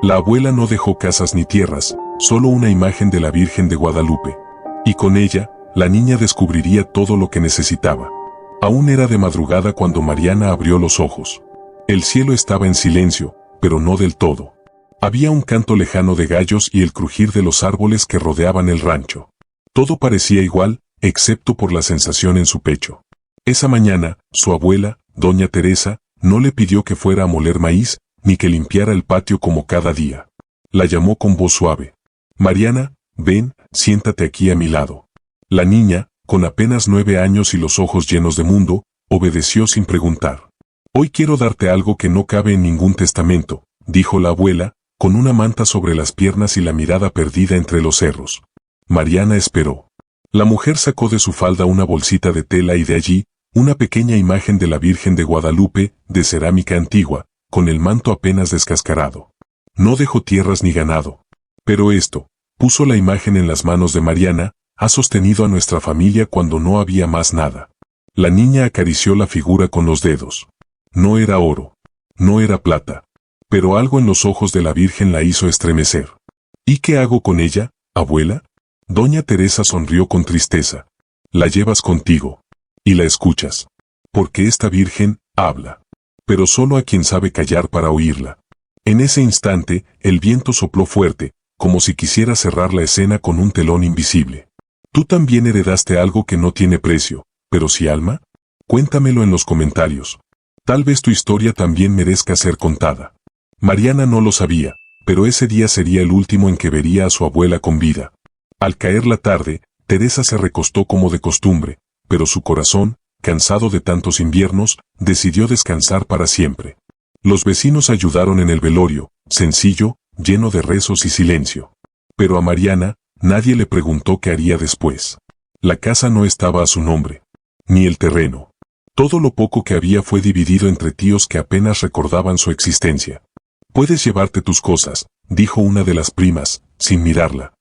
La abuela no dejó casas ni tierras, solo una imagen de la Virgen de Guadalupe. Y con ella, la niña descubriría todo lo que necesitaba. Aún era de madrugada cuando Mariana abrió los ojos. El cielo estaba en silencio, pero no del todo. Había un canto lejano de gallos y el crujir de los árboles que rodeaban el rancho. Todo parecía igual, excepto por la sensación en su pecho. Esa mañana, su abuela, doña Teresa, no le pidió que fuera a moler maíz, ni que limpiara el patio como cada día. La llamó con voz suave. Mariana, ven, siéntate aquí a mi lado. La niña, con apenas 9 años y los ojos llenos de mundo, obedeció sin preguntar. Hoy quiero darte algo que no cabe en ningún testamento, dijo la abuela, con una manta sobre las piernas y la mirada perdida entre los cerros. Mariana esperó. La mujer sacó de su falda una bolsita de tela y de allí, una pequeña imagen de la Virgen de Guadalupe, de cerámica antigua, con el manto apenas descascarado. No dejó tierras ni ganado. Pero esto, puso la imagen en las manos de Mariana, ha sostenido a nuestra familia cuando no había más nada. La niña acarició la figura con los dedos. No era oro. No era plata. Pero algo en los ojos de la Virgen la hizo estremecer. ¿Y qué hago con ella, abuela? Doña Teresa sonrió con tristeza. La llevas contigo. Y la escuchas. Porque esta Virgen habla. Pero solo a quien sabe callar para oírla. En ese instante, el viento sopló fuerte, como si quisiera cerrar la escena con un telón invisible. Tú también heredaste algo que no tiene precio, pero sí alma. Cuéntamelo en los comentarios. Tal vez tu historia también merezca ser contada. Mariana no lo sabía, pero ese día sería el último en que vería a su abuela con vida. Al caer la tarde, Teresa se recostó como de costumbre, pero su corazón, cansado de tantos inviernos, decidió descansar para siempre. Los vecinos ayudaron en el velorio, sencillo, lleno de rezos y silencio. Pero a Mariana, nadie le preguntó qué haría después. La casa no estaba a su nombre. Ni el terreno. Todo lo poco que había fue dividido entre tíos que apenas recordaban su existencia. Puedes llevarte tus cosas, dijo una de las primas, sin mirarla.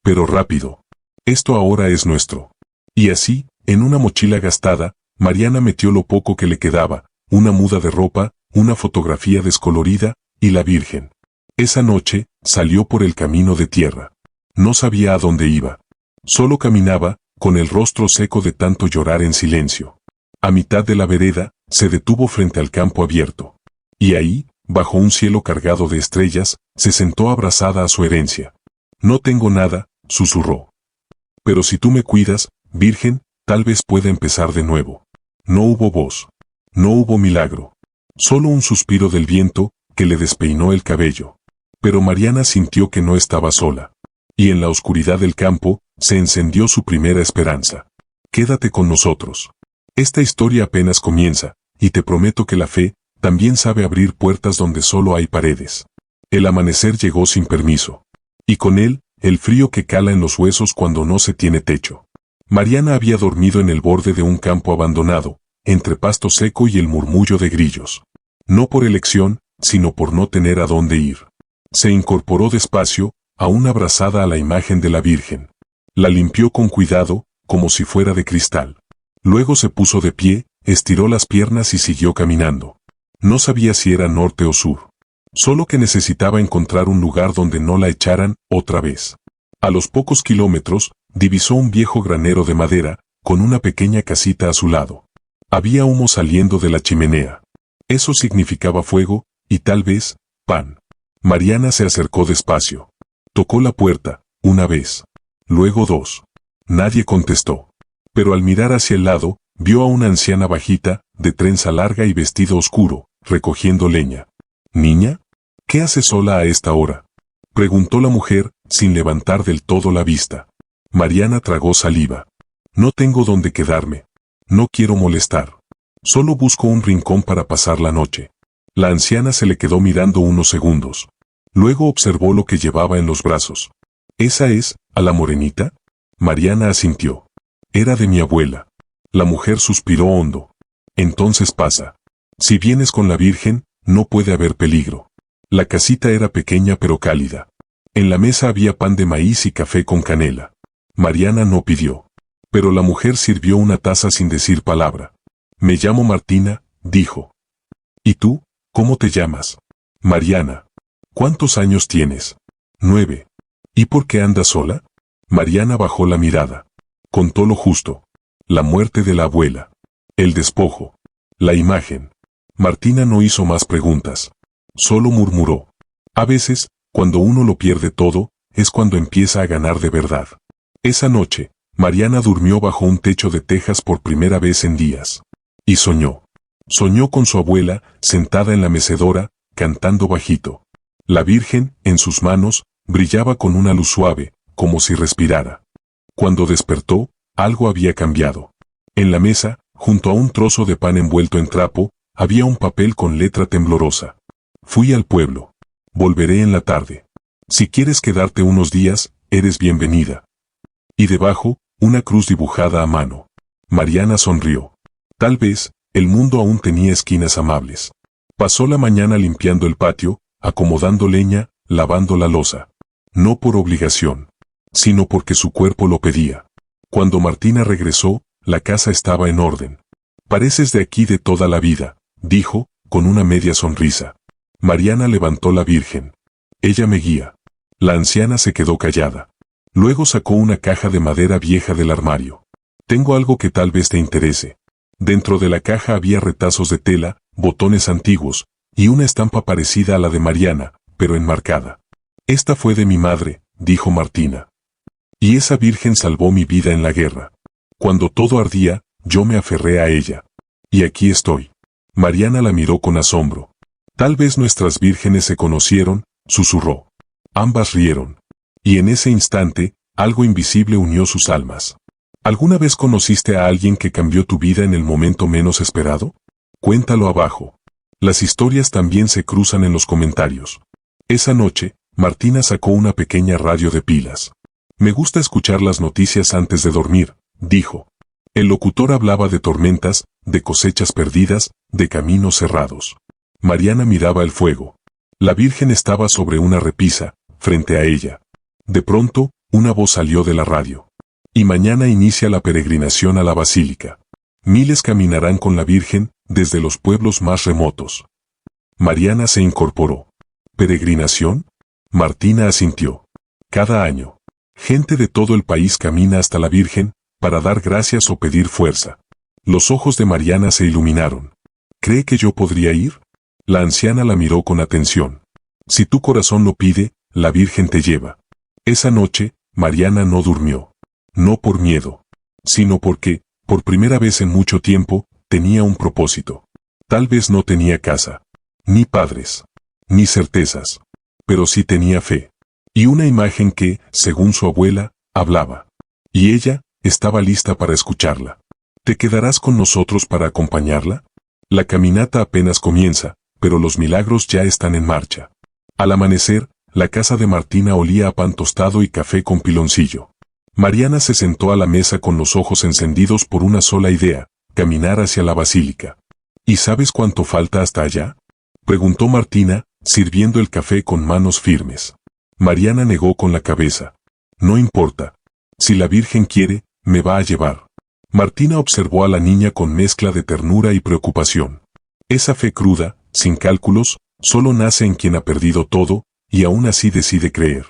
Pero rápido. Esto ahora es nuestro. Y así, en una mochila gastada, Mariana metió lo poco que le quedaba, una muda de ropa, una fotografía descolorida, y la Virgen. Esa noche, salió por el camino de tierra. No sabía a dónde iba. Solo caminaba, con el rostro seco de tanto llorar en silencio. A mitad de la vereda, se detuvo frente al campo abierto. Y ahí, bajo un cielo cargado de estrellas, se sentó abrazada a su herencia. No tengo nada, susurró. Pero si tú me cuidas, Virgen, tal vez pueda empezar de nuevo. No hubo voz. No hubo milagro. Solo un suspiro del viento, que le despeinó el cabello. Pero Mariana sintió que no estaba sola. Y en la oscuridad del campo, se encendió su primera esperanza. Quédate con nosotros. Esta historia apenas comienza, y te prometo que la fe, también sabe abrir puertas donde solo hay paredes. El amanecer llegó sin permiso. Y con él, el frío que cala en los huesos cuando no se tiene techo. Mariana había dormido en el borde de un campo abandonado, entre pasto seco y el murmullo de grillos. No por elección, sino por no tener a dónde ir. Se incorporó despacio, aún abrazada a la imagen de la Virgen. La limpió con cuidado, como si fuera de cristal. Luego se puso de pie, estiró las piernas y siguió caminando. No sabía si era norte o sur. Solo que necesitaba encontrar un lugar donde no la echaran, otra vez. A los pocos kilómetros, divisó un viejo granero de madera, con una pequeña casita a su lado. Había humo saliendo de la chimenea. Eso significaba fuego, y tal vez, pan. Mariana se acercó despacio. Tocó la puerta, una vez. Luego 2. Nadie contestó. Pero al mirar hacia el lado, vio a una anciana bajita, de trenza larga y vestido oscuro, recogiendo leña. ¿Niña? ¿Qué hace sola a esta hora? Preguntó la mujer, sin levantar del todo la vista. Mariana tragó saliva. No tengo dónde quedarme. No quiero molestar. Solo busco un rincón para pasar la noche. La anciana se le quedó mirando unos segundos. Luego observó lo que llevaba en los brazos. ¿Esa es, a la morenita? Mariana asintió. Era de mi abuela. La mujer suspiró hondo. Entonces pasa. Si vienes con la Virgen, no puede haber peligro. La casita era pequeña pero cálida. En la mesa había pan de maíz y café con canela. Mariana no pidió. Pero la mujer sirvió una taza sin decir palabra. Me llamo Martina, dijo. ¿Y tú, cómo te llamas? Mariana. ¿Cuántos años tienes? 9. ¿Y por qué andas sola? Mariana bajó la mirada. Contó lo justo. La muerte de la abuela. El despojo. La imagen. Martina no hizo más preguntas. Solo murmuró. A veces, cuando uno lo pierde todo, es cuando empieza a ganar de verdad. Esa noche, Mariana durmió bajo un techo de tejas por primera vez en días. Y soñó. Soñó con su abuela, sentada en la mecedora, cantando bajito. La Virgen, en sus manos, brillaba con una luz suave, como si respirara. Cuando despertó, algo había cambiado. En la mesa, junto a un trozo de pan envuelto en trapo, había un papel con letra temblorosa. Fui al pueblo. Volveré en la tarde. Si quieres quedarte unos días, eres bienvenida. Y debajo, una cruz dibujada a mano. Mariana sonrió. Tal vez, el mundo aún tenía esquinas amables. Pasó la mañana limpiando el patio, acomodando leña, lavando la loza. No por obligación, sino porque su cuerpo lo pedía. Cuando Martina regresó, la casa estaba en orden. Pareces de aquí de toda la vida, dijo, con una media sonrisa. Mariana levantó la Virgen. Ella me guía. La anciana se quedó callada. Luego sacó una caja de madera vieja del armario. Tengo algo que tal vez te interese. Dentro de la caja había retazos de tela, botones antiguos, y una estampa parecida a la de Mariana, pero enmarcada. Esta fue de mi madre, dijo Martina. Y esa Virgen salvó mi vida en la guerra. Cuando todo ardía, yo me aferré a ella. Y aquí estoy. Mariana la miró con asombro. Tal vez nuestras vírgenes se conocieron, susurró. Ambas rieron. Y en ese instante, algo invisible unió sus almas. ¿Alguna vez conociste a alguien que cambió tu vida en el momento menos esperado? Cuéntalo abajo. Las historias también se cruzan en los comentarios. Esa noche, Martina sacó una pequeña radio de pilas. Me gusta escuchar las noticias antes de dormir, dijo. El locutor hablaba de tormentas, de cosechas perdidas, de caminos cerrados. Mariana miraba el fuego. La Virgen estaba sobre una repisa, frente a ella. De pronto, una voz salió de la radio. Y mañana inicia la peregrinación a la basílica. Miles caminarán con la Virgen, desde los pueblos más remotos. Mariana se incorporó. ¿Peregrinación? Martina asintió. Cada año, gente de todo el país camina hasta la Virgen, para dar gracias o pedir fuerza. Los ojos de Mariana se iluminaron. ¿Cree que yo podría ir? La anciana la miró con atención. Si tu corazón lo pide, la Virgen te lleva. Esa noche, Mariana no durmió. No por miedo, sino porque, por primera vez en mucho tiempo, tenía un propósito. Tal vez no tenía casa, ni padres, ni certezas, pero sí tenía fe. Y una imagen que, según su abuela, hablaba. Y ella, estaba lista para escucharla. ¿Te quedarás con nosotros para acompañarla? La caminata apenas comienza, pero los milagros ya están en marcha. Al amanecer, la casa de Martina olía a pan tostado y café con piloncillo. Mariana se sentó a la mesa con los ojos encendidos por una sola idea, caminar hacia la basílica. ¿Y sabes cuánto falta hasta allá? Preguntó Martina, sirviendo el café con manos firmes. Mariana negó con la cabeza. No importa. Si la Virgen quiere, me va a llevar. Martina observó a la niña con mezcla de ternura y preocupación. Esa fe cruda, sin cálculos, solo nace en quien ha perdido todo, y aún así decide creer.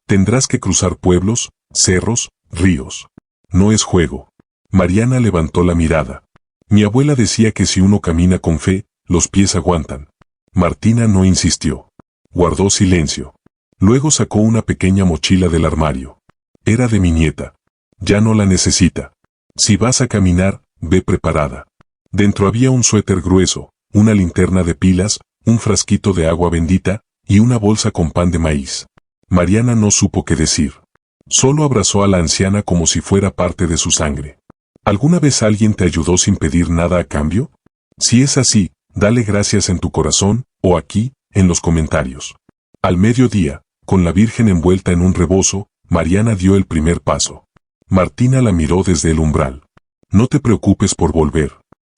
Tendrás que cruzar pueblos, cerros, ríos. No es juego. Mariana levantó la mirada. Mi abuela decía que si uno camina con fe, los pies aguantan. Martina no insistió. Guardó silencio. Luego sacó una pequeña mochila del armario. Era de mi nieta. Ya no la necesita. Si vas a caminar, ve preparada. Dentro había un suéter grueso, una linterna de pilas, un frasquito de agua bendita, y una bolsa con pan de maíz. Mariana no supo qué decir. Solo abrazó a la anciana como si fuera parte de su sangre. ¿Alguna vez alguien te ayudó sin pedir nada a cambio? Si es así, dale gracias en tu corazón, o aquí, en los comentarios. Al mediodía, con la Virgen envuelta en un rebozo, Mariana dio el primer paso. Martina la miró desde el umbral. No te preocupes por volver.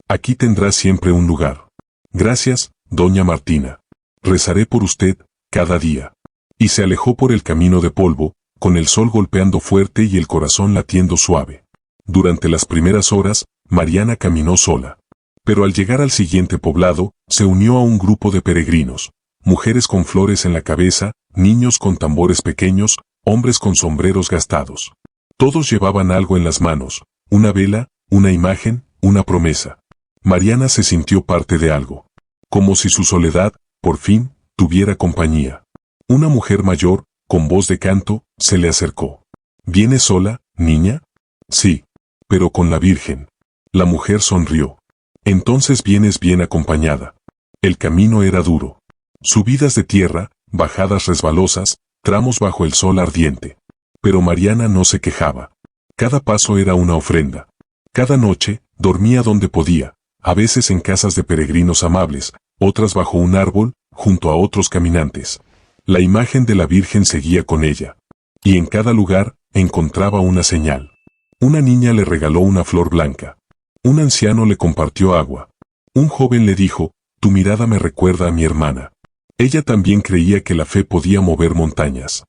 Aquí tendrás siempre un lugar. Gracias, doña Martina. Rezaré por usted, cada día. Y se alejó por el camino de polvo, con el sol golpeando fuerte y el corazón latiendo suave. Durante las primeras horas, Mariana caminó sola. Pero al llegar al siguiente poblado, se unió a un grupo de peregrinos. mujeres con flores en la cabeza, niños con tambores pequeños, hombres con sombreros gastados. Todos llevaban algo en las manos, una vela, una imagen, una promesa. Mariana se sintió parte de algo. Como si su soledad, por fin, tuviera compañía. Una mujer mayor, con voz de canto, se le acercó. ¿Vienes sola, niña? Sí, pero con la Virgen. La mujer sonrió. Entonces vienes bien acompañada. El camino era duro. Subidas de tierra, bajadas resbalosas, tramos bajo el sol ardiente. Pero Mariana no se quejaba. Cada paso era una ofrenda. Cada noche, dormía donde podía, a veces en casas de peregrinos amables, otras bajo un árbol, junto a otros caminantes. La imagen de la Virgen seguía con ella. Y en cada lugar, encontraba una señal. Una niña le regaló una flor blanca. Un anciano le compartió agua. Un joven le dijo, tu mirada me recuerda a mi hermana. Ella también creía que la fe podía mover montañas.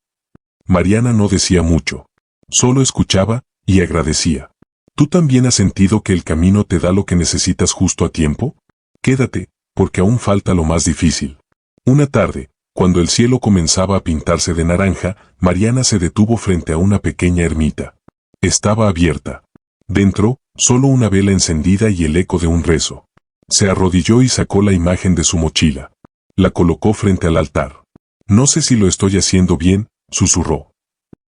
Mariana no decía mucho. Solo escuchaba y agradecía. ¿Tú también has sentido que el camino te da lo que necesitas justo a tiempo? Quédate, porque aún falta lo más difícil. Una tarde, cuando el cielo comenzaba a pintarse de naranja, Mariana se detuvo frente a una pequeña ermita. Estaba abierta. Dentro, solo una vela encendida y el eco de un rezo. Se arrodilló y sacó la imagen de su mochila. La colocó frente al altar. No sé si lo estoy haciendo bien, susurró.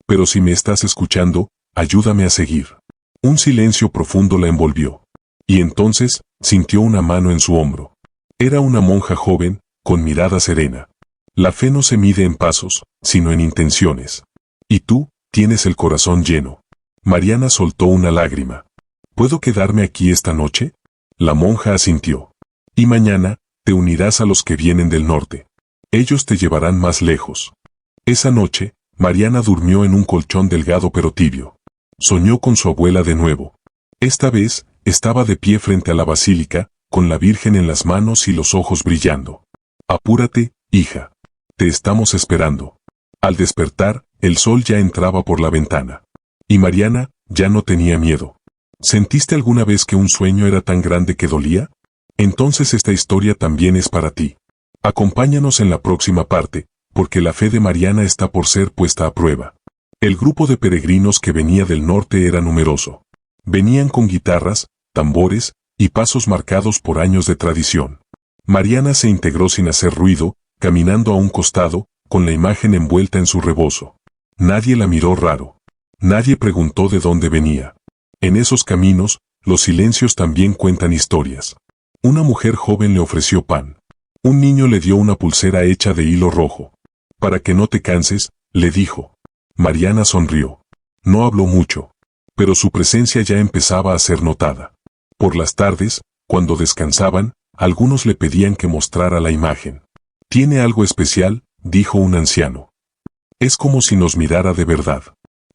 Pero si me estás escuchando, ayúdame a seguir. Un silencio profundo la envolvió. Y entonces, sintió una mano en su hombro. Era una monja joven, con mirada serena. La fe no se mide en pasos, sino en intenciones. Y tú, tienes el corazón lleno. Mariana soltó una lágrima. ¿Puedo quedarme aquí esta noche? La monja asintió. Y mañana, te unirás a los que vienen del norte. Ellos te llevarán más lejos. Esa noche, Mariana durmió en un colchón delgado pero tibio. Soñó con su abuela de nuevo. Esta vez, estaba de pie frente a la basílica, con la Virgen en las manos y los ojos brillando. Apúrate, hija. Te estamos esperando. Al despertar, el sol ya entraba por la ventana. Y Mariana, ya no tenía miedo. ¿Sentiste alguna vez que un sueño era tan grande que dolía? Entonces esta historia también es para ti. Acompáñanos en la próxima parte, porque la fe de Mariana está por ser puesta a prueba. El grupo de peregrinos que venía del norte era numeroso. Venían con guitarras, tambores, y pasos marcados por años de tradición. Mariana se integró sin hacer ruido, caminando a un costado, con la imagen envuelta en su rebozo. Nadie la miró raro. Nadie preguntó de dónde venía. En esos caminos, los silencios también cuentan historias. Una mujer joven le ofreció pan. Un niño le dio una pulsera hecha de hilo rojo. Para que no te canses, le dijo. Mariana sonrió. No habló mucho, pero su presencia ya empezaba a ser notada. Por las tardes, cuando descansaban, algunos le pedían que mostrara la imagen. Tiene algo especial, dijo un anciano. Es como si nos mirara de verdad.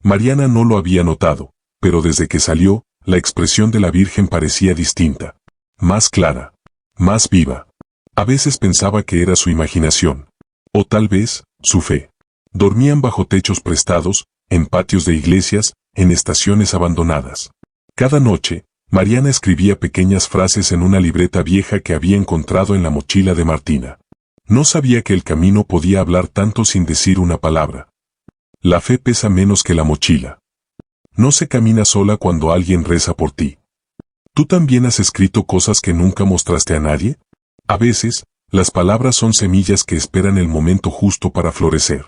Mariana no lo había notado, pero desde que salió, la expresión de la Virgen parecía distinta. Más clara. Más viva. A veces pensaba que era su imaginación. O tal vez, su fe. Dormían bajo techos prestados, en patios de iglesias, en estaciones abandonadas. Cada noche, Mariana escribía pequeñas frases en una libreta vieja que había encontrado en la mochila de Martina. No sabía que el camino podía hablar tanto sin decir una palabra. La fe pesa menos que la mochila. No se camina sola cuando alguien reza por ti. ¿Tú también has escrito cosas que nunca mostraste a nadie? A veces, las palabras son semillas que esperan el momento justo para florecer.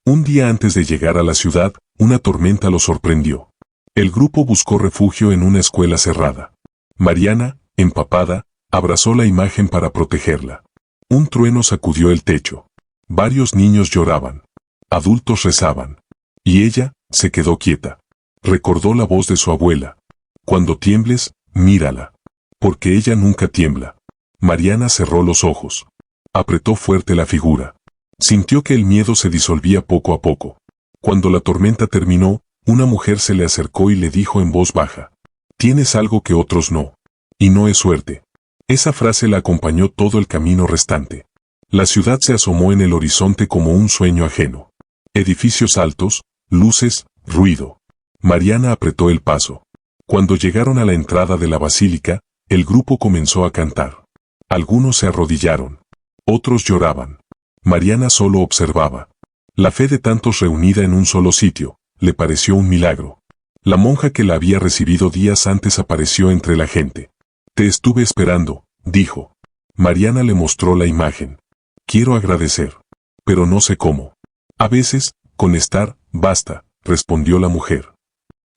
Un día antes de llegar a la ciudad, una tormenta lo sorprendió. El grupo buscó refugio en una escuela cerrada. Mariana, empapada, abrazó la imagen para protegerla. Un trueno sacudió el techo. Varios niños lloraban. Adultos rezaban. Y ella, se quedó quieta. Recordó la voz de su abuela. Cuando tiembles, mírala. Porque ella nunca tiembla. Mariana cerró los ojos. Apretó fuerte la figura. Sintió que el miedo se disolvía poco a poco. Cuando la tormenta terminó, una mujer se le acercó y le dijo en voz baja. Tienes algo que otros no. Y no es suerte. Esa frase la acompañó todo el camino restante. La ciudad se asomó en el horizonte como un sueño ajeno. Edificios altos, luces, ruido. Mariana apretó el paso. Cuando llegaron a la entrada de la basílica, el grupo comenzó a cantar. Algunos se arrodillaron. Otros lloraban. Mariana solo observaba. La fe de tantos reunida en un solo sitio, le pareció un milagro. La monja que la había recibido días antes apareció entre la gente. Te estuve esperando, dijo. Mariana le mostró la imagen. Quiero agradecer. Pero no sé cómo. A veces, con estar, basta, respondió la mujer.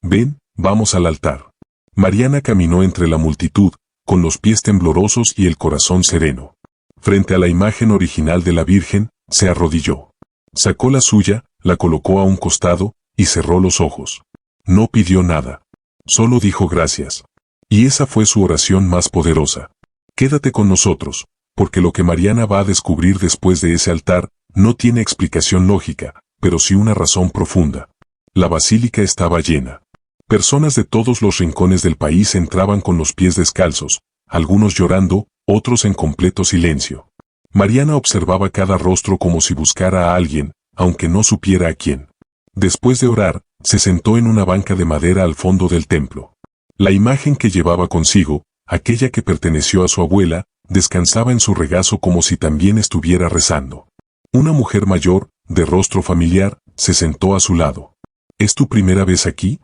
Ven, vamos al altar. Mariana caminó entre la multitud, con los pies temblorosos y el corazón sereno. Frente a la imagen original de la Virgen, se arrodilló. Sacó la suya, la colocó a un costado, y cerró los ojos. No pidió nada. Solo dijo gracias. Y esa fue su oración más poderosa. Quédate con nosotros, porque lo que Mariana va a descubrir después de ese altar, no tiene explicación lógica, pero sí una razón profunda. La basílica estaba llena. Personas de todos los rincones del país entraban con los pies descalzos, algunos llorando, otros en completo silencio. Mariana observaba cada rostro como si buscara a alguien, aunque no supiera a quién. Después de orar, se sentó en una banca de madera al fondo del templo. La imagen que llevaba consigo, aquella que perteneció a su abuela, descansaba en su regazo como si también estuviera rezando. Una mujer mayor, de rostro familiar, se sentó a su lado. ¿Es tu primera vez aquí?,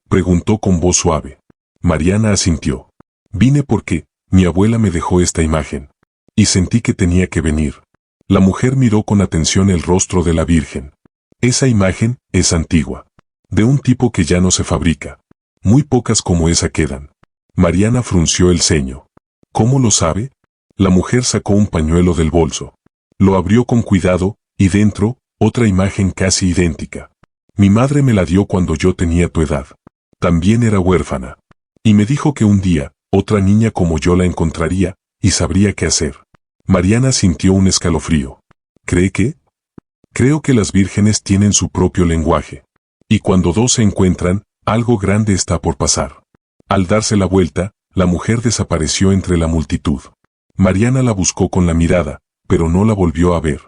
preguntó con voz suave. Mariana asintió. Vine porque mi abuela me dejó esta imagen. Y sentí que tenía que venir. La mujer miró con atención el rostro de la Virgen. Esa imagen es antigua. De un tipo que ya no se fabrica. Muy pocas como esa quedan. Mariana frunció el ceño. ¿Cómo lo sabe? La mujer sacó un pañuelo del bolso. Lo abrió con cuidado, y dentro, otra imagen casi idéntica. Mi madre me la dio cuando yo tenía tu edad. También era huérfana. Y me dijo que un día, otra niña como yo la encontraría, y sabría qué hacer. Mariana sintió un escalofrío. ¿Cree que? Creo que las vírgenes tienen su propio lenguaje. Y cuando dos se encuentran, algo grande está por pasar. Al darse la vuelta, la mujer desapareció entre la multitud. Mariana la buscó con la mirada, pero no la volvió a ver.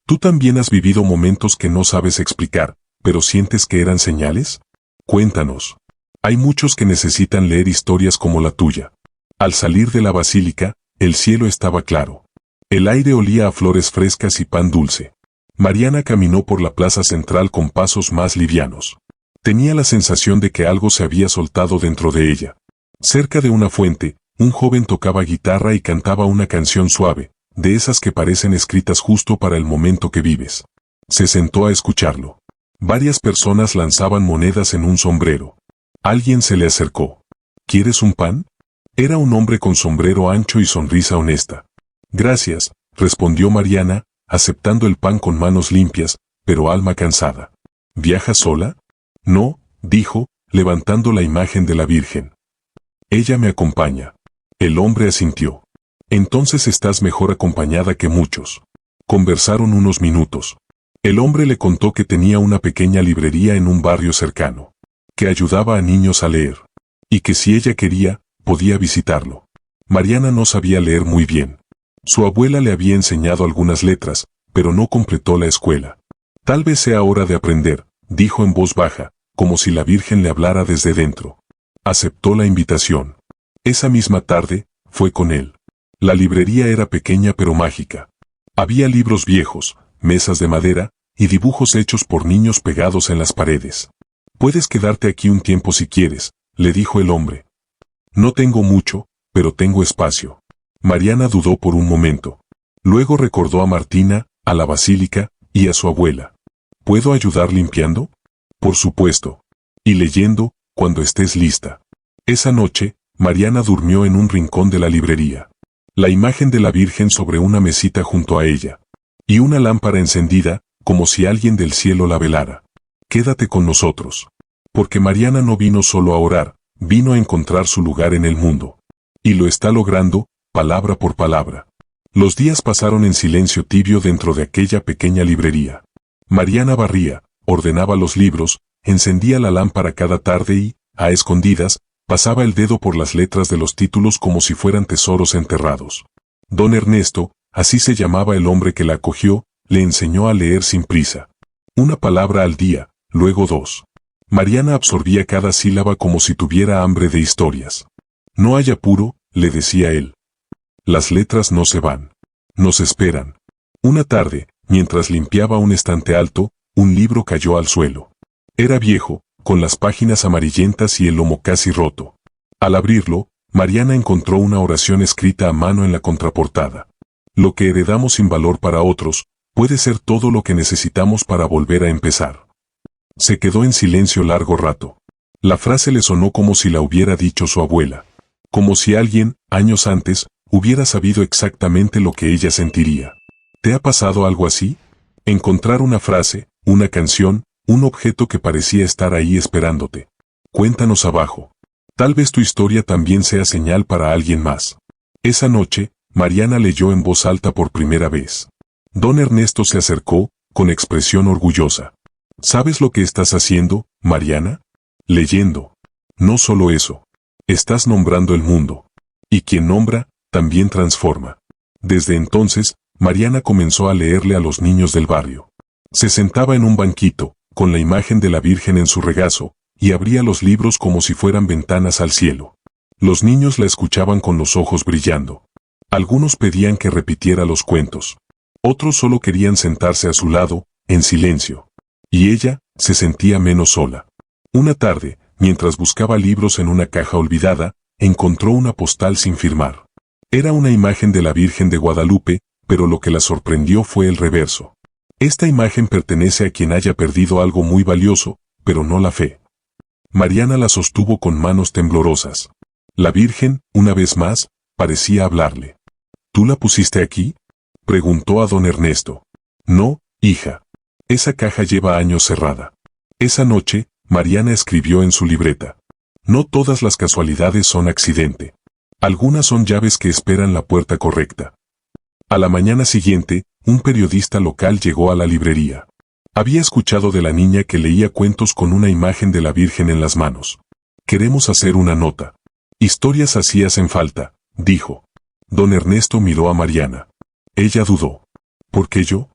¿Tú también has vivido momentos que no sabes explicar, pero sientes que eran señales? Cuéntanos. Hay muchos que necesitan leer historias como la tuya. Al salir de la basílica, el cielo estaba claro. El aire olía a flores frescas y pan dulce. Mariana caminó por la plaza central con pasos más livianos. Tenía la sensación de que algo se había soltado dentro de ella. Cerca de una fuente, un joven tocaba guitarra y cantaba una canción suave, de esas que parecen escritas justo para el momento que vives. Se sentó a escucharlo. Varias personas lanzaban monedas en un sombrero. Alguien se le acercó. ¿Quieres un pan? Era un hombre con sombrero ancho y sonrisa honesta. Gracias, respondió Mariana, aceptando el pan con manos limpias, pero alma cansada. ¿Viajas sola? No, dijo, levantando la imagen de la Virgen. Ella me acompaña. El hombre asintió. Entonces estás mejor acompañada que muchos. Conversaron unos minutos. El hombre le contó que tenía una pequeña librería en un barrio cercano, que ayudaba a niños a leer, y que si ella quería, podía visitarlo. Mariana no sabía leer muy bien. Su abuela le había enseñado algunas letras, pero no completó la escuela. Tal vez sea hora de aprender, dijo en voz baja, como si la Virgen le hablara desde dentro. Aceptó la invitación. Esa misma tarde, fue con él. La librería era pequeña pero mágica. Había libros viejos, mesas de madera, y dibujos hechos por niños pegados en las paredes. Puedes quedarte aquí un tiempo si quieres, le dijo el hombre. No tengo mucho, pero tengo espacio. Mariana dudó por un momento. Luego recordó a Martina, a la basílica, y a su abuela. ¿Puedo ayudar limpiando? Por supuesto. Y leyendo, cuando estés lista. Esa noche, Mariana durmió en un rincón de la librería. La imagen de la Virgen sobre una mesita junto a ella. Y una lámpara encendida, como si alguien del cielo la velara. Quédate con nosotros. Porque Mariana no vino solo a orar, vino a encontrar su lugar en el mundo. Y lo está logrando, palabra por palabra. Los días pasaron en silencio tibio dentro de aquella pequeña librería. Mariana barría, ordenaba los libros, encendía la lámpara cada tarde y, a escondidas, pasaba el dedo por las letras de los títulos como si fueran tesoros enterrados. Don Ernesto, así se llamaba el hombre que la acogió, le enseñó a leer sin prisa. Una palabra al día, luego dos. Mariana absorbía cada sílaba como si tuviera hambre de historias. No hay apuro, le decía él. Las letras no se van. Nos esperan. Una tarde, Mientras limpiaba un estante alto, un libro cayó al suelo. Era viejo, con las páginas amarillentas y el lomo casi roto. Al abrirlo, Mariana encontró una oración escrita a mano en la contraportada. Lo que heredamos sin valor para otros, puede ser todo lo que necesitamos para volver a empezar. Se quedó en silencio largo rato. La frase le sonó como si la hubiera dicho su abuela. Como si alguien, años antes, hubiera sabido exactamente lo que ella sentiría. ¿Te ha pasado algo así? Encontrar una frase, una canción, un objeto que parecía estar ahí esperándote. Cuéntanos abajo. Tal vez tu historia también sea señal para alguien más. Esa noche, Mariana leyó en voz alta por primera vez. Don Ernesto se acercó, con expresión orgullosa. ¿Sabes lo que estás haciendo, Mariana? Leyendo. No solo eso. Estás nombrando el mundo. Y quien nombra, también transforma. Desde entonces, Mariana comenzó a leerle a los niños del barrio. Se sentaba en un banquito, con la imagen de la Virgen en su regazo, y abría los libros como si fueran ventanas al cielo. Los niños la escuchaban con los ojos brillando. Algunos pedían que repitiera los cuentos. Otros solo querían sentarse a su lado, en silencio. Y ella, se sentía menos sola. Una tarde, mientras buscaba libros en una caja olvidada, encontró una postal sin firmar. Era una imagen de la Virgen de Guadalupe, pero lo que la sorprendió fue el reverso. Esta imagen pertenece a quien haya perdido algo muy valioso, pero no la fe. Mariana la sostuvo con manos temblorosas. La Virgen, una vez más, parecía hablarle. ¿Tú la pusiste aquí?, preguntó a don Ernesto. No, hija. Esa caja lleva años cerrada. Esa noche, Mariana escribió en su libreta. No todas las casualidades son accidente. Algunas son llaves que esperan la puerta correcta. A la mañana siguiente, un periodista local llegó a la librería. Había escuchado de la niña que leía cuentos con una imagen de la Virgen en las manos. Queremos hacer una nota. Historias así hacen falta, dijo. Don Ernesto miró a Mariana. Ella dudó. ¿Por qué yo?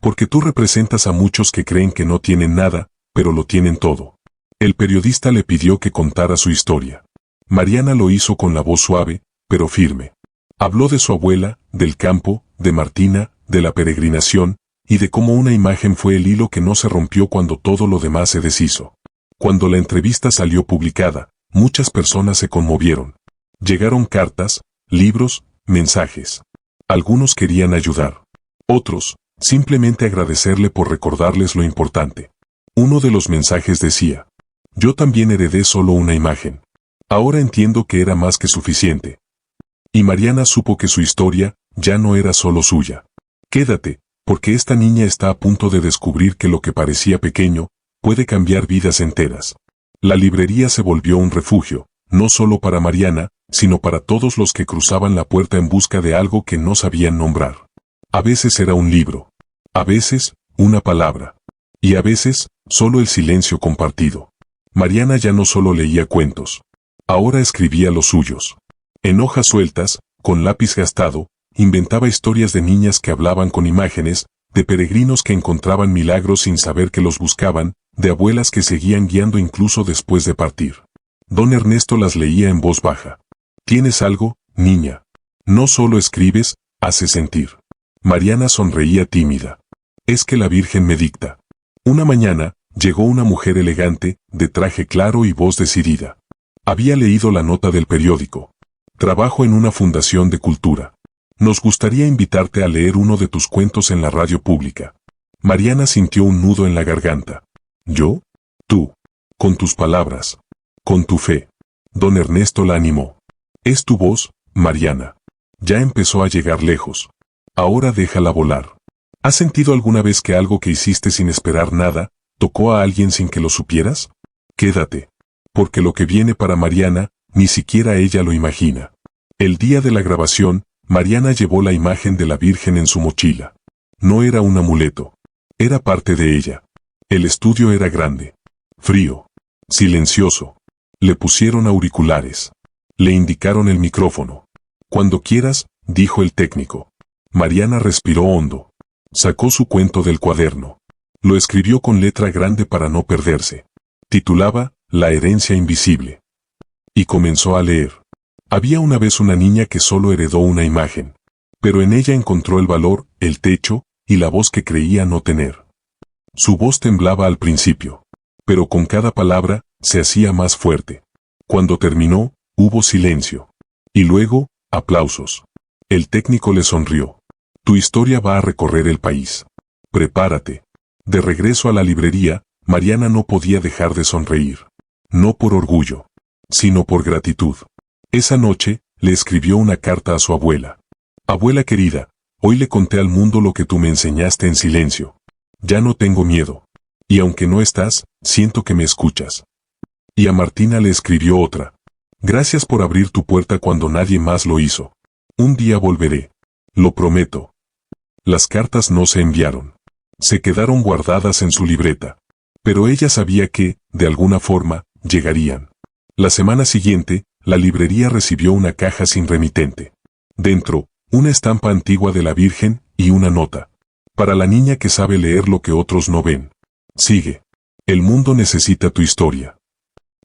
Porque tú representas a muchos que creen que no tienen nada, pero lo tienen todo. El periodista le pidió que contara su historia. Mariana lo hizo con la voz suave, pero firme. Habló de su abuela, del campo, de Martina, de la peregrinación, y de cómo una imagen fue el hilo que no se rompió cuando todo lo demás se deshizo. Cuando la entrevista salió publicada, muchas personas se conmovieron. Llegaron cartas, libros, mensajes. Algunos querían ayudar. Otros, simplemente agradecerle por recordarles lo importante. Uno de los mensajes decía: yo también heredé solo una imagen. Ahora entiendo que era más que suficiente. Y Mariana supo que su historia ya no era solo suya. Quédate, porque esta niña está a punto de descubrir que lo que parecía pequeño puede cambiar vidas enteras. La librería se volvió un refugio, no solo para Mariana, sino para todos los que cruzaban la puerta en busca de algo que no sabían nombrar. A veces era un libro, a veces, una palabra, y a veces, solo el silencio compartido. Mariana ya no solo leía cuentos, ahora escribía los suyos. En hojas sueltas, con lápiz gastado, inventaba historias de niñas que hablaban con imágenes, de peregrinos que encontraban milagros sin saber que los buscaban, de abuelas que seguían guiando incluso después de partir. Don Ernesto las leía en voz baja. ¿Tienes algo, niña? No solo escribes, haces sentir. Mariana sonreía tímida. Es que la Virgen me dicta. Una mañana, llegó una mujer elegante, de traje claro y voz decidida. Había leído la nota del periódico. Trabajo en una fundación de cultura. Nos gustaría invitarte a leer uno de tus cuentos en la radio pública. Mariana sintió un nudo en la garganta. ¿Yo? Tú. Con tus palabras. Con tu fe. Don Ernesto la animó. Es tu voz, Mariana. Ya empezó a llegar lejos. Ahora déjala volar. ¿Has sentido alguna vez que algo que hiciste sin esperar nada, tocó a alguien sin que lo supieras? Quédate. Porque lo que viene para Mariana, ni siquiera ella lo imagina. El día de la grabación, Mariana llevó la imagen de la Virgen en su mochila. No era un amuleto. Era parte de ella. El estudio era grande. Frío. Silencioso. Le pusieron auriculares. Le indicaron el micrófono. Cuando quieras, dijo el técnico. Mariana respiró hondo. Sacó su cuento del cuaderno. Lo escribió con letra grande para no perderse. Titulaba La herencia invisible. Y comenzó a leer. Había una vez una niña que solo heredó una imagen. Pero en ella encontró el valor, el techo, y la voz que creía no tener. Su voz temblaba al principio, pero con cada palabra se hacía más fuerte. Cuando terminó, hubo silencio. Y luego, aplausos. El técnico le sonrió. Tu historia va a recorrer el país. Prepárate. De regreso a la librería, Mariana no podía dejar de sonreír. No por orgullo, sino por gratitud. Esa noche, le escribió una carta a su abuela. Abuela querida, hoy le conté al mundo lo que tú me enseñaste en silencio. Ya no tengo miedo. Y aunque no estás, siento que me escuchas. Y a Martina le escribió otra. Gracias por abrir tu puerta cuando nadie más lo hizo. Un día volveré. Lo prometo. Las cartas no se enviaron. Se quedaron guardadas en su libreta. Pero ella sabía que, de alguna forma, llegarían. La semana siguiente, la librería recibió una caja sin remitente. Dentro, una estampa antigua de la Virgen y una nota. Para la niña que sabe leer lo que otros no ven. Sigue. El mundo necesita tu historia.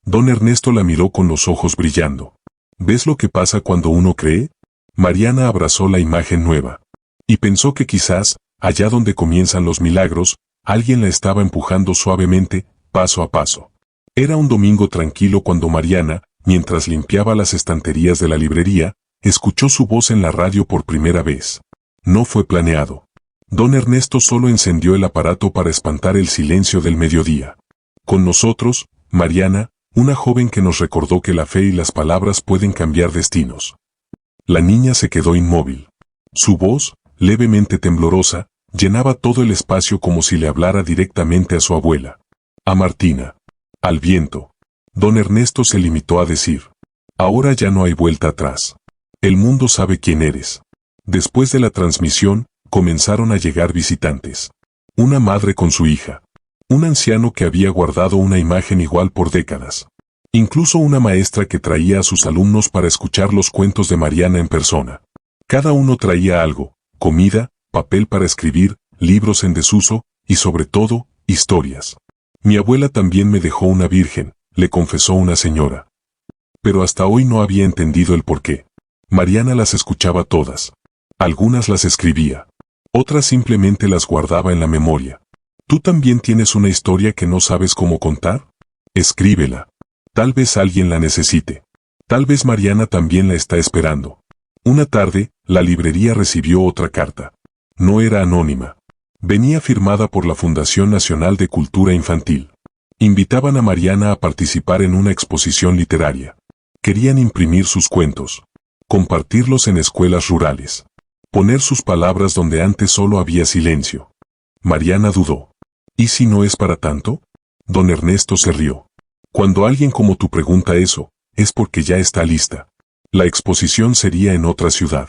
Don Ernesto la miró con los ojos brillando. ¿Ves lo que pasa cuando uno cree? Mariana abrazó la imagen nueva. Y pensó que quizás, allá donde comienzan los milagros, alguien la estaba empujando suavemente, paso a paso. Era un domingo tranquilo cuando Mariana, mientras limpiaba las estanterías de la librería, escuchó su voz en la radio por primera vez. No fue planeado. Don Ernesto solo encendió el aparato para espantar el silencio del mediodía. Con nosotros, Mariana, una joven que nos recordó que la fe y las palabras pueden cambiar destinos. La niña se quedó inmóvil. Su voz, levemente temblorosa, llenaba todo el espacio como si le hablara directamente a su abuela. A Martina. Al viento. Don Ernesto se limitó a decir. Ahora ya no hay vuelta atrás. El mundo sabe quién eres. Después de la transmisión, comenzaron a llegar visitantes. Una madre con su hija. Un anciano que había guardado una imagen igual por décadas. Incluso una maestra que traía a sus alumnos para escuchar los cuentos de Mariana en persona. Cada uno traía algo, comida, papel para escribir, libros en desuso, y sobre todo, historias. Mi abuela también me dejó una virgen, le confesó una señora. Pero hasta hoy no había entendido el porqué. Mariana las escuchaba todas. Algunas las escribía. Otras simplemente las guardaba en la memoria. ¿Tú también tienes una historia que no sabes cómo contar? Escríbela. Tal vez alguien la necesite. Tal vez Mariana también la está esperando. Una tarde, la librería recibió otra carta. No era anónima. Venía firmada por la Fundación Nacional de Cultura Infantil. Invitaban a Mariana a participar en una exposición literaria. Querían imprimir sus cuentos. Compartirlos en escuelas rurales. Poner sus palabras donde antes solo había silencio. Mariana dudó. ¿Y si no es para tanto? Don Ernesto se rió. Cuando alguien como tú pregunta eso, es porque ya está lista. La exposición sería en otra ciudad.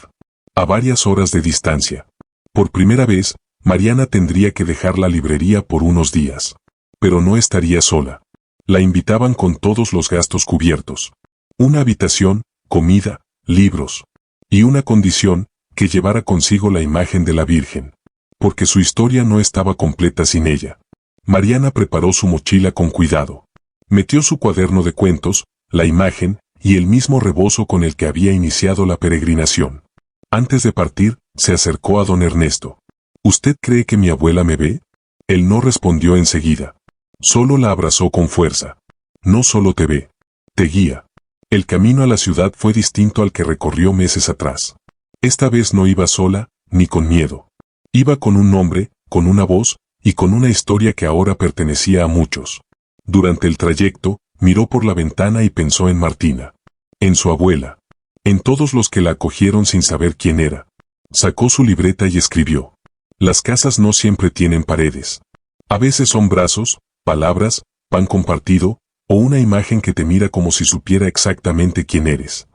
A varias horas de distancia. Por primera vez, Mariana tendría que dejar la librería por unos días. Pero no estaría sola. La invitaban con todos los gastos cubiertos. Una habitación, comida, libros. Y una condición, que llevara consigo la imagen de la Virgen. Porque su historia no estaba completa sin ella. Mariana preparó su mochila con cuidado. Metió su cuaderno de cuentos, la imagen, y el mismo rebozo con el que había iniciado la peregrinación. Antes de partir, se acercó a don Ernesto. ¿Usted cree que mi abuela me ve? Él no respondió enseguida. Solo la abrazó con fuerza. No solo te ve, te guía. El camino a la ciudad fue distinto al que recorrió meses atrás. Esta vez no iba sola, ni con miedo. Iba con un nombre, con una voz, y con una historia que ahora pertenecía a muchos. Durante el trayecto, miró por la ventana y pensó en Martina. En su abuela. En todos los que la acogieron sin saber quién era. Sacó su libreta y escribió. Las casas no siempre tienen paredes. A veces son brazos, palabras, pan compartido, o una imagen que te mira como si supiera exactamente quién eres.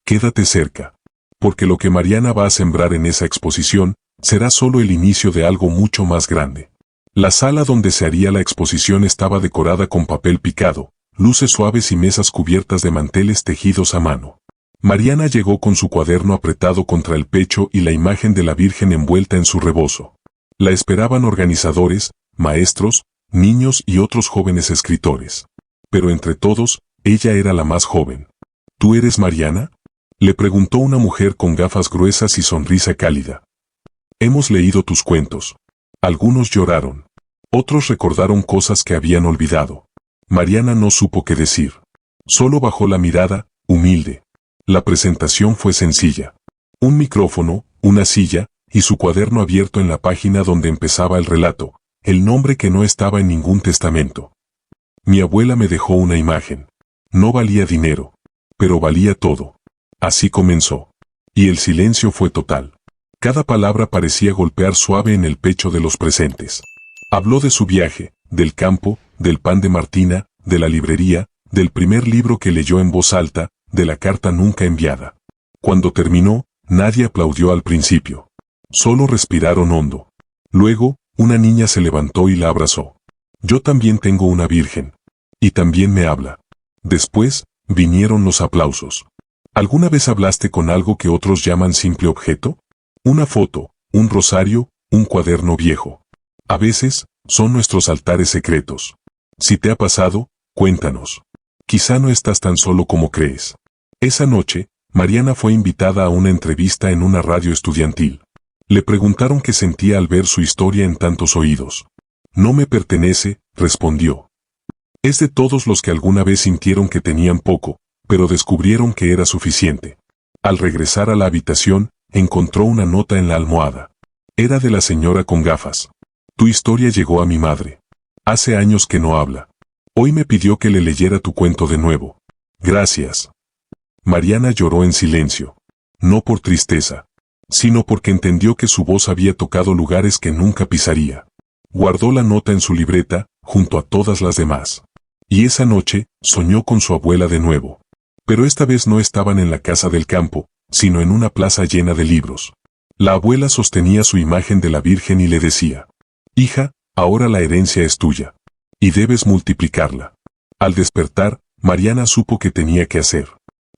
Quédate cerca. Porque lo que Mariana va a sembrar en esa exposición, será solo el inicio de algo mucho más grande. La sala donde se haría la exposición estaba decorada con papel picado, luces suaves y mesas cubiertas de manteles tejidos a mano. Mariana llegó con su cuaderno apretado contra el pecho y la imagen de la Virgen envuelta en su rebozo. La esperaban organizadores, maestros, niños y otros jóvenes escritores. Pero entre todos, ella era la más joven. ¿Tú eres Mariana?, le preguntó una mujer con gafas gruesas y sonrisa cálida. Hemos leído tus cuentos. Algunos lloraron. Otros recordaron cosas que habían olvidado. Mariana no supo qué decir. Solo bajó la mirada, humilde. La presentación fue sencilla. Un micrófono, una silla, y su cuaderno abierto en la página donde empezaba el relato, el nombre que no estaba en ningún testamento. Mi abuela me dejó una imagen. No valía dinero, pero valía todo. Así comenzó. Y el silencio fue total. Cada palabra parecía golpear suave en el pecho de los presentes. Habló de su viaje, del campo, del pan de Martina, de la librería, del primer libro que leyó en voz alta, de la carta nunca enviada. Cuando terminó, nadie aplaudió al principio. Solo respiraron hondo. Luego, una niña se levantó y la abrazó. Yo también tengo una virgen. Y también me habla. Después, vinieron los aplausos. ¿Alguna vez hablaste con algo que otros llaman simple objeto? Una foto, un rosario, un cuaderno viejo. A veces, son nuestros altares secretos. Si te ha pasado, cuéntanos. Quizá no estás tan solo como crees. Esa noche, Mariana fue invitada a una entrevista en una radio estudiantil. Le preguntaron qué sentía al ver su historia en tantos oídos. No me pertenece, respondió. Es de todos los que alguna vez sintieron que tenían poco, pero descubrieron que era suficiente. Al regresar a la habitación, encontró una nota en la almohada. Era de la señora con gafas. Tu historia llegó a mi madre. Hace años que no habla. Hoy me pidió que le leyera tu cuento de nuevo. Gracias. Mariana lloró en silencio. No por tristeza, sino porque entendió que su voz había tocado lugares que nunca pisaría. Guardó la nota en su libreta, junto a todas las demás. Y esa noche, soñó con su abuela de nuevo. Pero esta vez no estaban en la casa del campo, sino en una plaza llena de libros. La abuela sostenía su imagen de la Virgen y le decía: Hija, ahora la herencia es tuya. Y debes multiplicarla. Al despertar, Mariana supo qué tenía que hacer.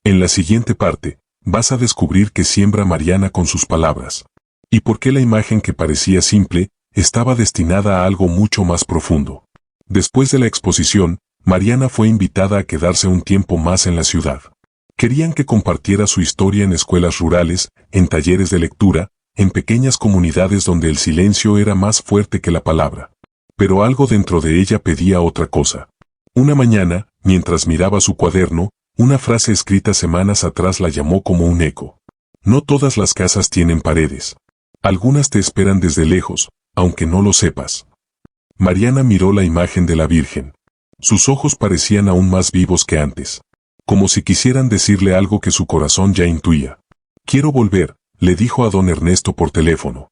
En la siguiente parte, vas a descubrir que siembra Mariana con sus palabras. Y por qué la imagen que parecía simple, estaba destinada a algo mucho más profundo. Después de la exposición, Mariana fue invitada a quedarse un tiempo más en la ciudad. Querían que compartiera su historia en escuelas rurales, en talleres de lectura, en pequeñas comunidades donde el silencio era más fuerte que la palabra. Pero algo dentro de ella pedía otra cosa. Una mañana, mientras miraba su cuaderno, una frase escrita semanas atrás la llamó como un eco. No todas las casas tienen paredes. Algunas te esperan desde lejos, aunque no lo sepas. Mariana miró la imagen de la Virgen. Sus ojos parecían aún más vivos que antes. Como si quisieran decirle algo que su corazón ya intuía. Quiero volver, le dijo a don Ernesto por teléfono.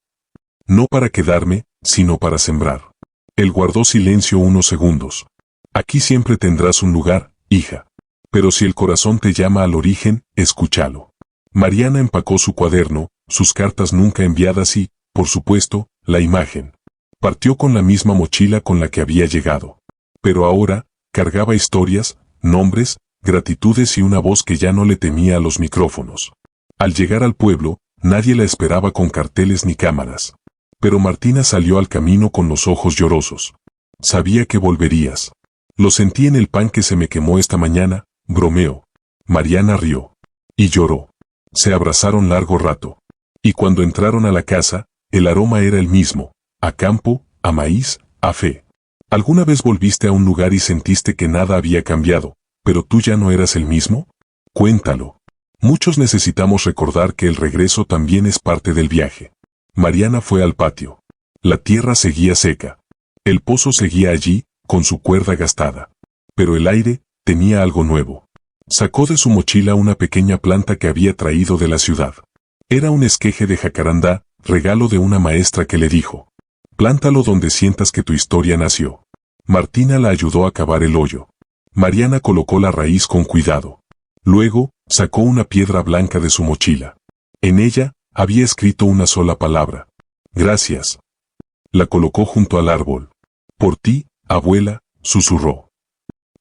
No para quedarme, sino para sembrar. Él guardó silencio unos segundos. Aquí siempre tendrás un lugar, hija. Pero si el corazón te llama al origen, escúchalo. Mariana empacó su cuaderno, sus cartas nunca enviadas y, por supuesto, la imagen. Partió con la misma mochila con la que había llegado. Pero ahora, cargaba historias, nombres, gratitudes y una voz que ya no le temía a los micrófonos. Al llegar al pueblo, nadie la esperaba con carteles ni cámaras. Pero Martina salió al camino con los ojos llorosos. Sabía que volverías. Lo sentí en el pan que se me quemó esta mañana, bromeó. Mariana rió. Y lloró. Se abrazaron largo rato. Y cuando entraron a la casa, el aroma era el mismo, a campo, a maíz, a fe. ¿Alguna vez volviste a un lugar y sentiste que nada había cambiado, pero tú ya no eras el mismo? Cuéntalo. Muchos necesitamos recordar que el regreso también es parte del viaje. Mariana fue al patio. La tierra seguía seca. El pozo seguía allí, con su cuerda gastada. Pero el aire tenía algo nuevo. Sacó de su mochila una pequeña planta que había traído de la ciudad. Era un esqueje de jacarandá, regalo de una maestra que le dijo: plántalo donde sientas que tu historia nació. Martina la ayudó a cavar el hoyo. Mariana colocó la raíz con cuidado. Luego, sacó una piedra blanca de su mochila. En ella, había escrito una sola palabra: gracias. La colocó junto al árbol. Por ti, abuela, susurró.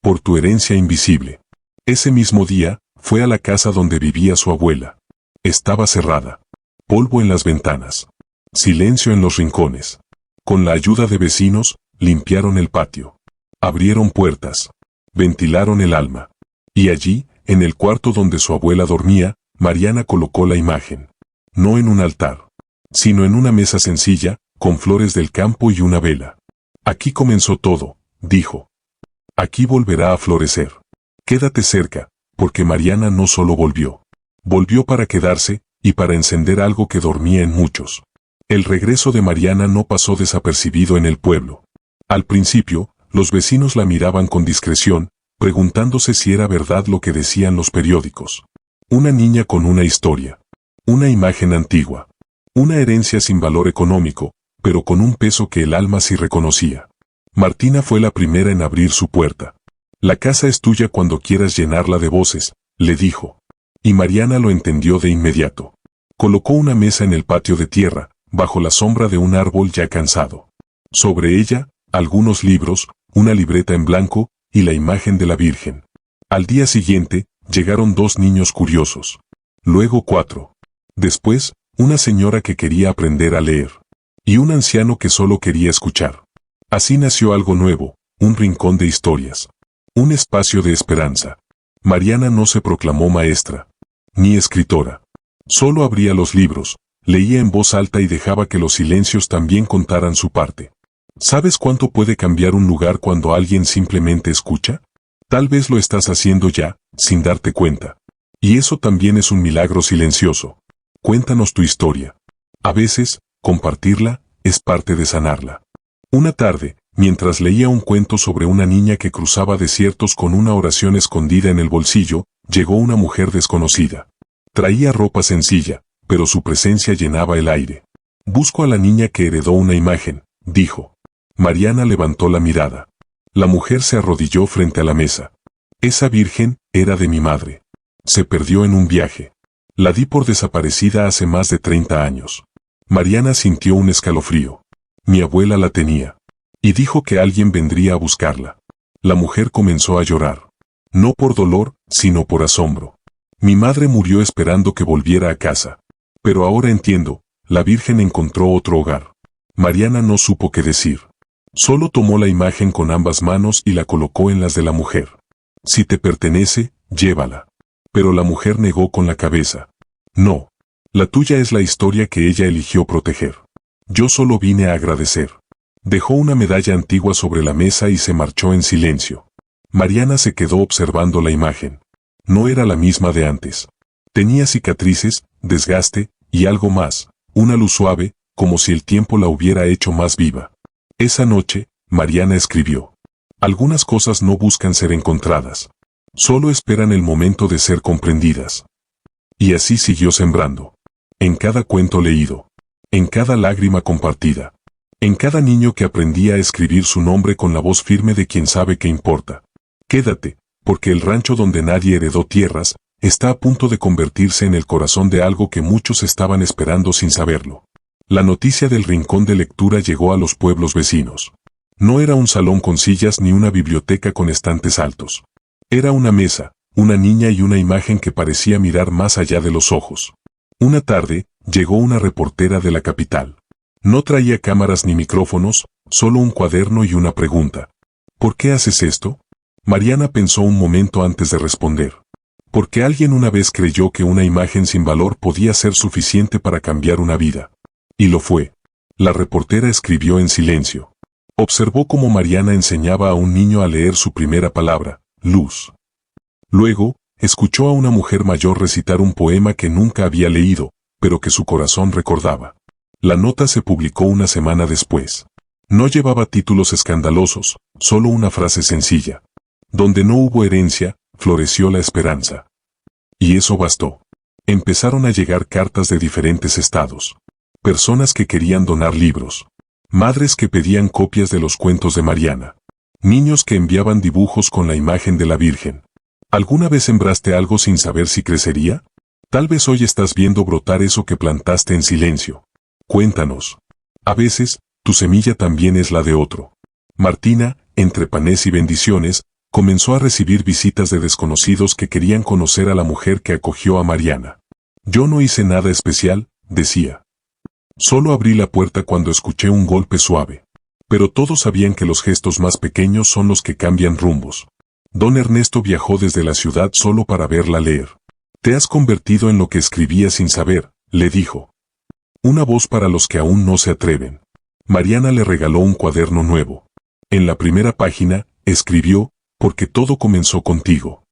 Por tu herencia invisible. Ese mismo día, fue a la casa donde vivía su abuela. Estaba cerrada. Polvo en las ventanas. Silencio en los rincones. Con la ayuda de vecinos, limpiaron el patio. Abrieron puertas. Ventilaron el alma. Y allí, en el cuarto donde su abuela dormía, Mariana colocó la imagen. No en un altar, sino en una mesa sencilla, con flores del campo y una vela. Aquí comenzó todo, dijo. Aquí volverá a florecer. Quédate cerca, porque Mariana no solo volvió. Volvió para quedarse, y para encender algo que dormía en muchos. El regreso de Mariana no pasó desapercibido en el pueblo. Al principio, los vecinos la miraban con discreción, preguntándose si era verdad lo que decían los periódicos. Una niña con una historia. Una imagen antigua. Una herencia sin valor económico, pero con un peso que el alma sí reconocía. Martina fue la primera en abrir su puerta. La casa es tuya cuando quieras llenarla de voces, le dijo. Y Mariana lo entendió de inmediato. Colocó una mesa en el patio de tierra, bajo la sombra de un árbol ya cansado. Sobre ella, algunos libros, una libreta en blanco, y la imagen de la Virgen. Al día siguiente, llegaron 2 niños curiosos. Luego 4. Después, una señora que quería aprender a leer. Y un anciano que solo quería escuchar. Así nació algo nuevo, un rincón de historias. Un espacio de esperanza. Mariana no se proclamó maestra, ni escritora. Solo abría los libros, leía en voz alta y dejaba que los silencios también contaran su parte. ¿Sabes cuánto puede cambiar un lugar cuando alguien simplemente escucha? Tal vez lo estás haciendo ya, sin darte cuenta. Y eso también es un milagro silencioso. Cuéntanos tu historia. A veces, compartirla, es parte de sanarla. Una tarde, mientras leía un cuento sobre una niña que cruzaba desiertos con una oración escondida en el bolsillo, llegó una mujer desconocida. Traía ropa sencilla, pero su presencia llenaba el aire. Busco a la niña que heredó una imagen, dijo. Mariana levantó la mirada. La mujer se arrodilló frente a la mesa. Esa virgen era de mi madre. Se perdió en un viaje. La di por desaparecida hace más de 30 años. Mariana sintió un escalofrío. Mi abuela la tenía. Y dijo que alguien vendría a buscarla. La mujer comenzó a llorar. No por dolor, sino por asombro. Mi madre murió esperando que volviera a casa. Pero ahora entiendo, la Virgen encontró otro hogar. Mariana no supo qué decir. Solo tomó la imagen con ambas manos y la colocó en las de la mujer. Si te pertenece, llévala. Pero la mujer negó con la cabeza. No. La tuya es la historia que ella eligió proteger. Yo solo vine a agradecer. Dejó una medalla antigua sobre la mesa y se marchó en silencio. Mariana se quedó observando la imagen. No era la misma de antes. Tenía cicatrices, desgaste, y algo más, una luz suave, como si el tiempo la hubiera hecho más viva. Esa noche, Mariana escribió. Algunas cosas no buscan ser encontradas. Solo esperan el momento de ser comprendidas. Y así siguió sembrando. En cada cuento leído. En cada lágrima compartida. En cada niño que aprendía a escribir su nombre con la voz firme de quien sabe qué importa. Quédate, porque el rancho donde nadie heredó tierras, está a punto de convertirse en el corazón de algo que muchos estaban esperando sin saberlo. La noticia del rincón de lectura llegó a los pueblos vecinos. No era un salón con sillas ni una biblioteca con estantes altos. Era una mesa, una niña y una imagen que parecía mirar más allá de los ojos. Una tarde, llegó una reportera de la capital. No traía cámaras ni micrófonos, solo un cuaderno y una pregunta. ¿Por qué haces esto? Mariana pensó un momento antes de responder. Porque alguien una vez creyó que una imagen sin valor podía ser suficiente para cambiar una vida. Y lo fue. La reportera escribió en silencio. Observó cómo Mariana enseñaba a un niño a leer su primera palabra, luz. Luego, escuchó a una mujer mayor recitar un poema que nunca había leído, pero que su corazón recordaba. La nota se publicó una semana después. No llevaba títulos escandalosos, solo una frase sencilla. Donde no hubo herencia, floreció la esperanza. Y eso bastó. Empezaron a llegar cartas de diferentes estados. Personas que querían donar libros. Madres que pedían copias de los cuentos de Mariana. Niños que enviaban dibujos con la imagen de la Virgen. ¿Alguna vez sembraste algo sin saber si crecería? Tal vez hoy estás viendo brotar eso que plantaste en silencio. Cuéntanos. A veces, tu semilla también es la de otro. Martina, entre panes y bendiciones, comenzó a recibir visitas de desconocidos que querían conocer a la mujer que acogió a Mariana. Yo no hice nada especial, decía. Solo abrí la puerta cuando escuché un golpe suave. Pero todos sabían que los gestos más pequeños son los que cambian rumbos. Don Ernesto viajó desde la ciudad solo para verla leer. Te has convertido en lo que escribía sin saber, le dijo. Una voz para los que aún no se atreven. Mariana le regaló un cuaderno nuevo. En la primera página, escribió, porque todo comenzó contigo.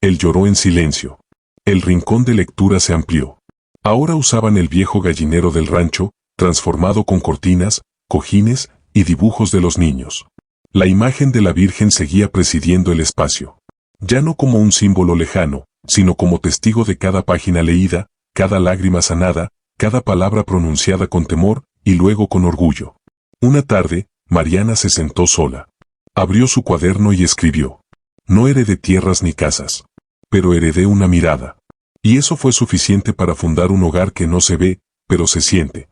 Él lloró en silencio. El rincón de lectura se amplió. Ahora usaban el viejo gallinero del rancho, transformado con cortinas, cojines y dibujos de los niños. La imagen de la Virgen seguía presidiendo el espacio. Ya no como un símbolo lejano, sino como testigo de cada página leída, cada lágrima sanada, cada palabra pronunciada con temor y luego con orgullo. Una tarde, Mariana se sentó sola. Abrió su cuaderno y escribió. No heredé tierras ni casas, pero heredé una mirada. Y eso fue suficiente para fundar un hogar que no se ve, pero se siente.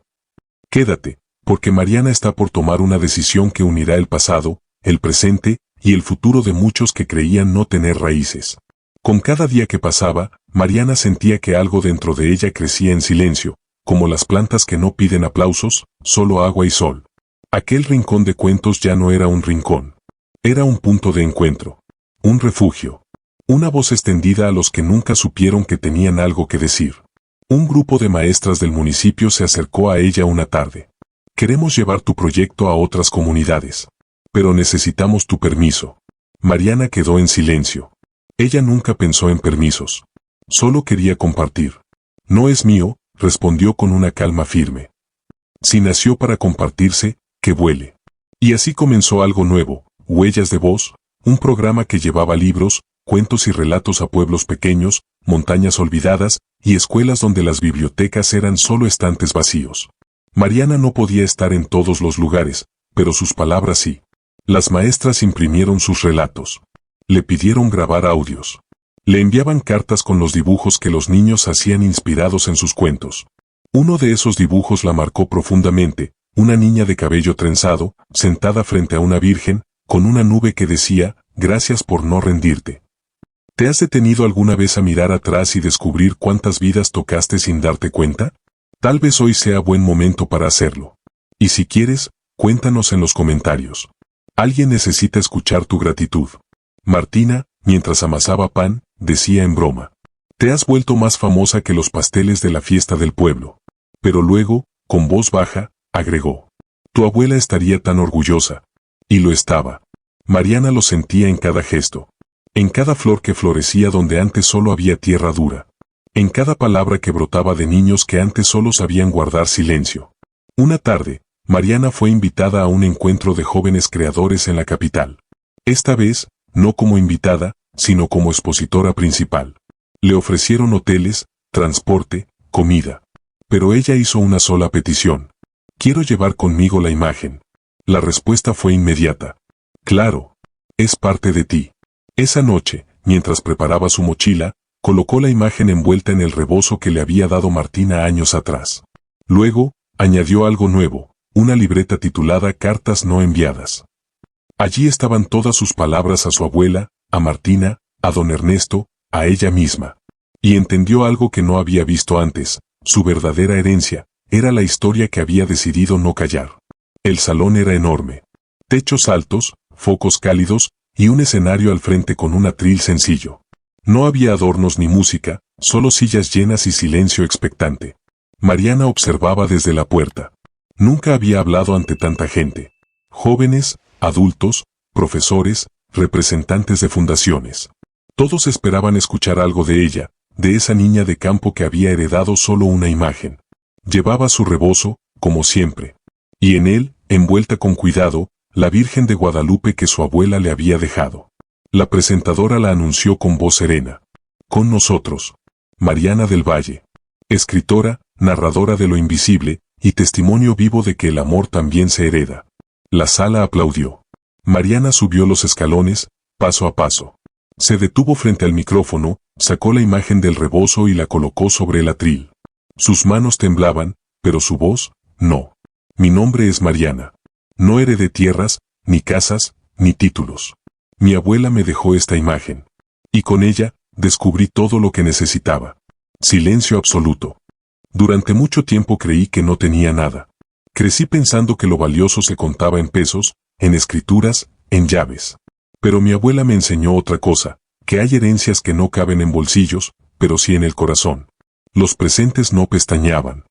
Quédate, porque Mariana está por tomar una decisión que unirá el pasado, el presente y el futuro de muchos que creían no tener raíces. Con cada día que pasaba, Mariana sentía que algo dentro de ella crecía en silencio, como las plantas que no piden aplausos, solo agua y sol. Aquel rincón de cuentos ya no era un rincón. Era un punto de encuentro. Un refugio. Una voz extendida a los que nunca supieron que tenían algo que decir. Un grupo de maestras del municipio se acercó a ella una tarde. Queremos llevar tu proyecto a otras comunidades. Pero necesitamos tu permiso. Mariana quedó en silencio. Ella nunca pensó en permisos. Solo quería compartir. No es mío, respondió con una calma firme. Si nació para compartirse, que vuele. Y así comenzó algo nuevo, Huellas de Voz, un programa que llevaba libros, cuentos y relatos a pueblos pequeños, montañas olvidadas y escuelas donde las bibliotecas eran solo estantes vacíos. Mariana no podía estar en todos los lugares, pero sus palabras sí. Las maestras imprimieron sus relatos. Le pidieron grabar audios. Le enviaban cartas con los dibujos que los niños hacían inspirados en sus cuentos. Uno de esos dibujos la marcó profundamente, una niña de cabello trenzado, sentada frente a una virgen, con una nube que decía, gracias por no rendirte. ¿Te has detenido alguna vez a mirar atrás y descubrir cuántas vidas tocaste sin darte cuenta? Tal vez hoy sea buen momento para hacerlo. Y si quieres, cuéntanos en los comentarios. Alguien necesita escuchar tu gratitud. Martina, mientras amasaba pan, decía en broma. Te has vuelto más famosa que los pasteles de la fiesta del pueblo. Pero luego, con voz baja, agregó. Tu abuela estaría tan orgullosa. Y lo estaba. Mariana lo sentía en cada gesto. En cada flor que florecía donde antes solo había tierra dura. En cada palabra que brotaba de niños que antes solo sabían guardar silencio. Una tarde, Mariana fue invitada a un encuentro de jóvenes creadores en la capital. Esta vez, no como invitada, sino como expositora principal. Le ofrecieron hoteles, transporte, comida. Pero ella hizo una sola petición. Quiero llevar conmigo la imagen. La respuesta fue inmediata. Claro. Es parte de ti. Esa noche, mientras preparaba su mochila, colocó la imagen envuelta en el rebozo que le había dado Martina años atrás. Luego, añadió algo nuevo, una libreta titulada Cartas no enviadas. Allí estaban todas sus palabras a su abuela, a Martina, a don Ernesto, a ella misma. Y entendió algo que no había visto antes, su verdadera herencia, era la historia que había decidido no callar. El salón era enorme. Techos altos, focos cálidos, y un escenario al frente con un atril sencillo. No había adornos ni música, solo sillas llenas y silencio expectante. Mariana observaba desde la puerta. Nunca había hablado ante tanta gente. Jóvenes, adultos, profesores, representantes de fundaciones. Todos esperaban escuchar algo de ella, de esa niña de campo que había heredado solo una imagen. Llevaba su rebozo, como siempre. Y en él, envuelta con cuidado, la Virgen de Guadalupe que su abuela le había dejado. La presentadora la anunció con voz serena. Con nosotros, Mariana del Valle. Escritora, narradora de lo invisible, y testimonio vivo de que el amor también se hereda. La sala aplaudió. Mariana subió los escalones, paso a paso. Se detuvo frente al micrófono, sacó la imagen del rebozo y la colocó sobre el atril. Sus manos temblaban, pero su voz, no. Mi nombre es Mariana. No heredé tierras, ni casas, ni títulos. Mi abuela me dejó esta imagen. Y con ella, descubrí todo lo que necesitaba. Silencio absoluto. Durante mucho tiempo creí que no tenía nada. Crecí pensando que lo valioso se contaba en pesos, en escrituras, en llaves. Pero mi abuela me enseñó otra cosa, que hay herencias que no caben en bolsillos, pero sí en el corazón. Los presentes no pestañeaban.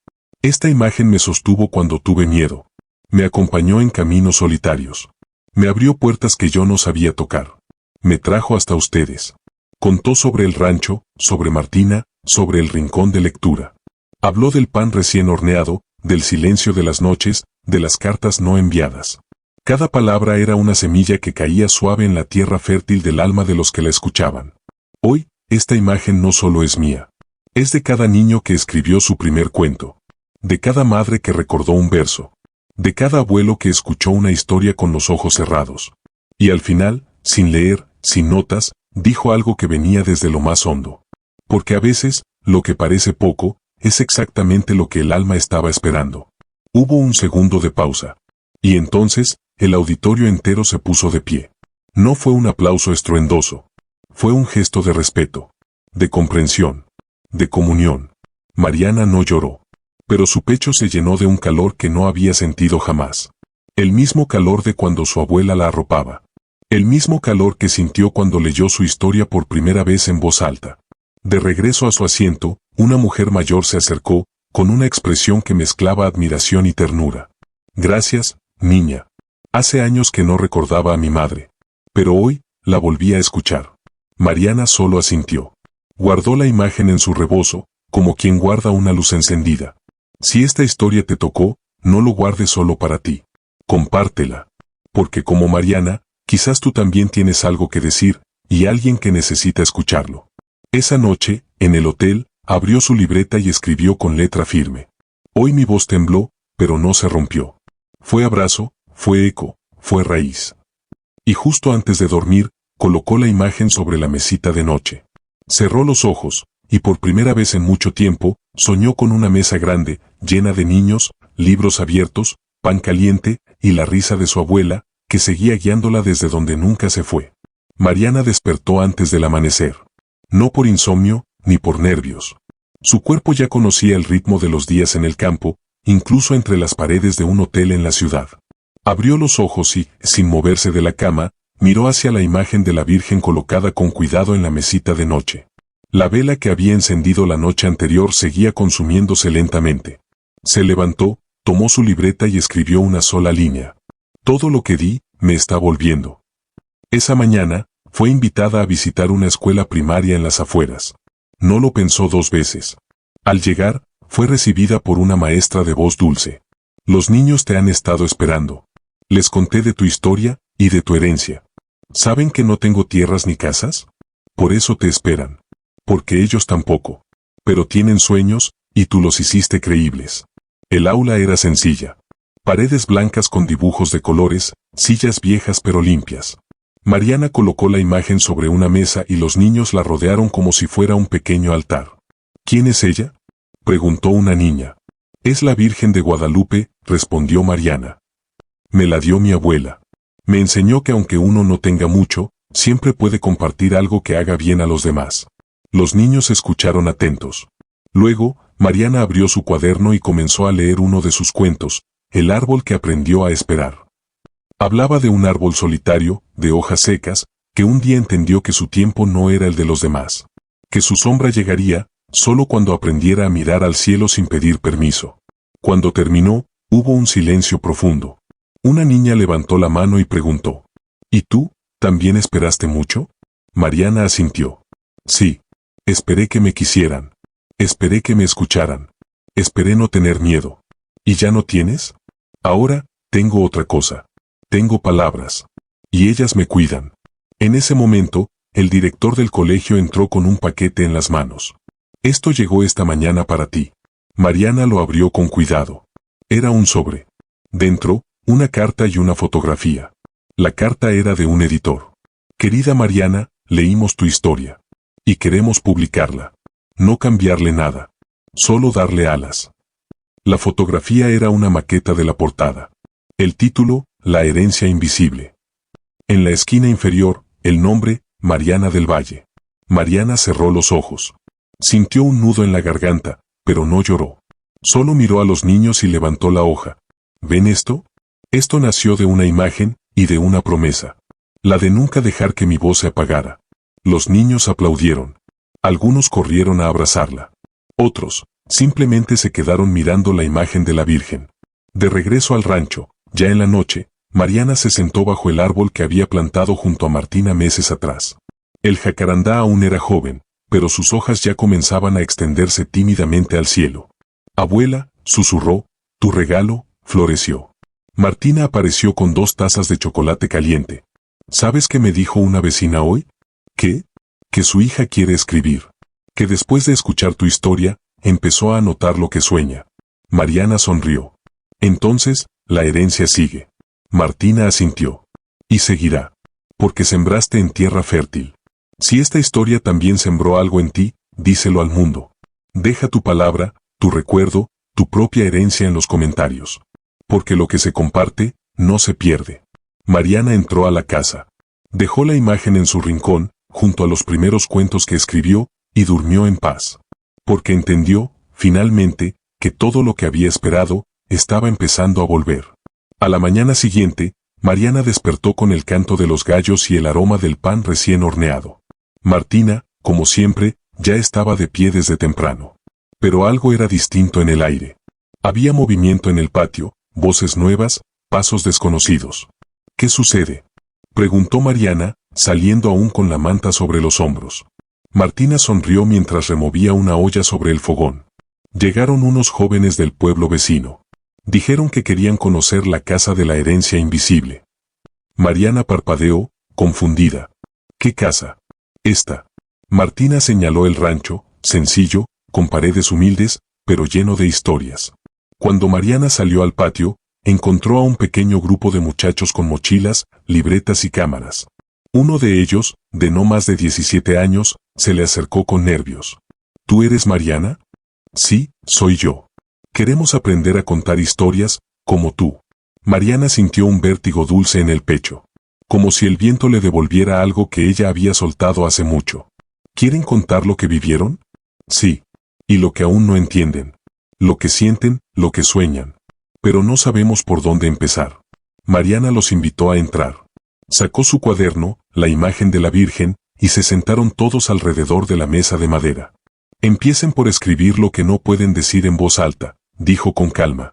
Esta imagen me sostuvo cuando tuve miedo. Me acompañó en caminos solitarios. Me abrió puertas que yo no sabía tocar. Me trajo hasta ustedes. Contó sobre el rancho, sobre Martina, sobre el rincón de lectura. Habló del pan recién horneado, del silencio de las noches, de las cartas no enviadas. Cada palabra era una semilla que caía suave en la tierra fértil del alma de los que la escuchaban. Hoy, esta imagen no solo es mía. Es de cada niño que escribió su primer cuento. De cada madre que recordó un verso. De cada abuelo que escuchó una historia con los ojos cerrados. Y al final, sin leer, sin notas, dijo algo que venía desde lo más hondo. Porque a veces, lo que parece poco, es exactamente lo que el alma estaba esperando. Hubo un segundo de pausa. Y entonces, el auditorio entero se puso de pie. No fue un aplauso estruendoso. Fue un gesto de respeto, de comprensión, de comunión. Mariana no lloró. Pero su pecho se llenó de un calor que no había sentido jamás. El mismo calor de cuando su abuela la arropaba. El mismo calor que sintió cuando leyó su historia por primera vez en voz alta. De regreso a su asiento, una mujer mayor se acercó, con una expresión que mezclaba admiración y ternura. Gracias, niña. Hace años que no recordaba a mi madre. Pero hoy, la volví a escuchar. Mariana solo asintió. Guardó la imagen en su rebozo, como quien guarda una luz encendida. Si esta historia te tocó, no lo guardes solo para ti. Compártela. Porque como Mariana, quizás tú también tienes algo que decir, y alguien que necesita escucharlo. Esa noche, en el hotel, abrió su libreta y escribió con letra firme. Hoy mi voz tembló, pero no se rompió. Fue abrazo, fue eco, fue raíz. Y justo antes de dormir, colocó la imagen sobre la mesita de noche. Cerró los ojos, y por primera vez en mucho tiempo, soñó con una mesa grande, llena de niños, libros abiertos, pan caliente, y la risa de su abuela, que seguía guiándola desde donde nunca se fue. Mariana despertó antes del amanecer. No por insomnio, ni por nervios. Su cuerpo ya conocía el ritmo de los días en el campo, incluso entre las paredes de un hotel en la ciudad. Abrió los ojos y, sin moverse de la cama, miró hacia la imagen de la Virgen colocada con cuidado en la mesita de noche. La vela que había encendido la noche anterior seguía consumiéndose lentamente. Se levantó, tomó su libreta y escribió una sola línea. Todo lo que di, me está volviendo. Esa mañana, fue invitada a visitar una escuela primaria en las afueras. No lo pensó dos veces. Al llegar, fue recibida por una maestra de voz dulce. Los niños te han estado esperando. Les conté de tu historia y de tu herencia. ¿Saben que no tengo tierras ni casas? Por eso te esperan. Porque ellos tampoco. Pero tienen sueños, y tú los hiciste creíbles. El aula era sencilla. Paredes blancas con dibujos de colores, sillas viejas pero limpias. Mariana colocó la imagen sobre una mesa y los niños la rodearon como si fuera un pequeño altar. ¿Quién es ella?, preguntó una niña. Es la Virgen de Guadalupe, respondió Mariana. Me la dio mi abuela. Me enseñó que aunque uno no tenga mucho, siempre puede compartir algo que haga bien a los demás. Los niños escucharon atentos. Luego, Mariana abrió su cuaderno y comenzó a leer uno de sus cuentos, El árbol que aprendió a esperar. Hablaba de un árbol solitario, de hojas secas, que un día entendió que su tiempo no era el de los demás. Que su sombra llegaría, solo cuando aprendiera a mirar al cielo sin pedir permiso. Cuando terminó, hubo un silencio profundo. Una niña levantó la mano y preguntó. ¿Y tú, también esperaste mucho? Mariana asintió. Sí. Esperé que me quisieran. Esperé que me escucharan. Esperé no tener miedo. ¿Y ya no tienes? Ahora, tengo otra cosa. Tengo palabras. Y ellas me cuidan. En ese momento, el director del colegio entró con un paquete en las manos. Esto llegó esta mañana para ti. Mariana lo abrió con cuidado. Era un sobre. Dentro, una carta y una fotografía. La carta era de un editor. Querida Mariana, leímos tu historia. Y queremos publicarla. No cambiarle nada. Solo darle alas. La fotografía era una maqueta de la portada. El título, La herencia invisible. En la esquina inferior, el nombre, Mariana del Valle. Mariana cerró los ojos. Sintió un nudo en la garganta, pero no lloró. Solo miró a los niños y levantó la hoja. ¿Ven esto? Esto nació de una imagen, y de una promesa. La de nunca dejar que mi voz se apagara. Los niños aplaudieron. Algunos corrieron a abrazarla. Otros, Simplemente se quedaron mirando la imagen de la Virgen. De regreso al rancho, ya en la noche, Mariana se sentó bajo el árbol que había plantado junto a Martina meses atrás. El jacarandá aún era joven, pero sus hojas ya comenzaban a extenderse tímidamente al cielo. Abuela, susurró, tu regalo, floreció. Martina apareció con 2 tazas de chocolate caliente. ¿Sabes qué me dijo una vecina hoy? ¿Qué? Que su hija quiere escribir. Que después de escuchar tu historia, empezó a anotar lo que sueña. Mariana sonrió. Entonces, la herencia sigue. Martina asintió. Y seguirá. Porque sembraste en tierra fértil. Si esta historia también sembró algo en ti, díselo al mundo. Deja tu palabra, tu recuerdo, tu propia herencia en los comentarios. Porque lo que se comparte, no se pierde. Mariana entró a la casa. Dejó la imagen en su rincón, junto a los primeros cuentos que escribió, y durmió en paz. Porque entendió, finalmente, que todo lo que había esperado, estaba empezando a volver. A la mañana siguiente, Mariana despertó con el canto de los gallos y el aroma del pan recién horneado. Martina, como siempre, ya estaba de pie desde temprano. Pero algo era distinto en el aire. Había movimiento en el patio, voces nuevas, pasos desconocidos. ¿Qué sucede?, preguntó Mariana, saliendo aún con la manta sobre los hombros. Martina sonrió mientras removía una olla sobre el fogón. Llegaron unos jóvenes del pueblo vecino. Dijeron que querían conocer la casa de la herencia invisible. Mariana parpadeó, confundida. ¿Qué casa? Esta. Martina señaló el rancho, sencillo, con paredes humildes, pero lleno de historias. Cuando Mariana salió al patio, encontró a un pequeño grupo de muchachos con mochilas, libretas y cámaras. Uno de ellos, de no más de 17 años, se le acercó con nervios. ¿Tú eres Mariana? Sí, soy yo. Queremos aprender a contar historias, como tú. Mariana sintió un vértigo dulce en el pecho. Como si el viento le devolviera algo que ella había soltado hace mucho. ¿Quieren contar lo que vivieron? Sí. Y lo que aún no entienden. Lo que sienten, lo que sueñan. Pero no sabemos por dónde empezar. Mariana los invitó a entrar. Sacó su cuaderno, la imagen de la Virgen, y se sentaron todos alrededor de la mesa de madera. Empiecen por escribir lo que no pueden decir en voz alta, dijo con calma.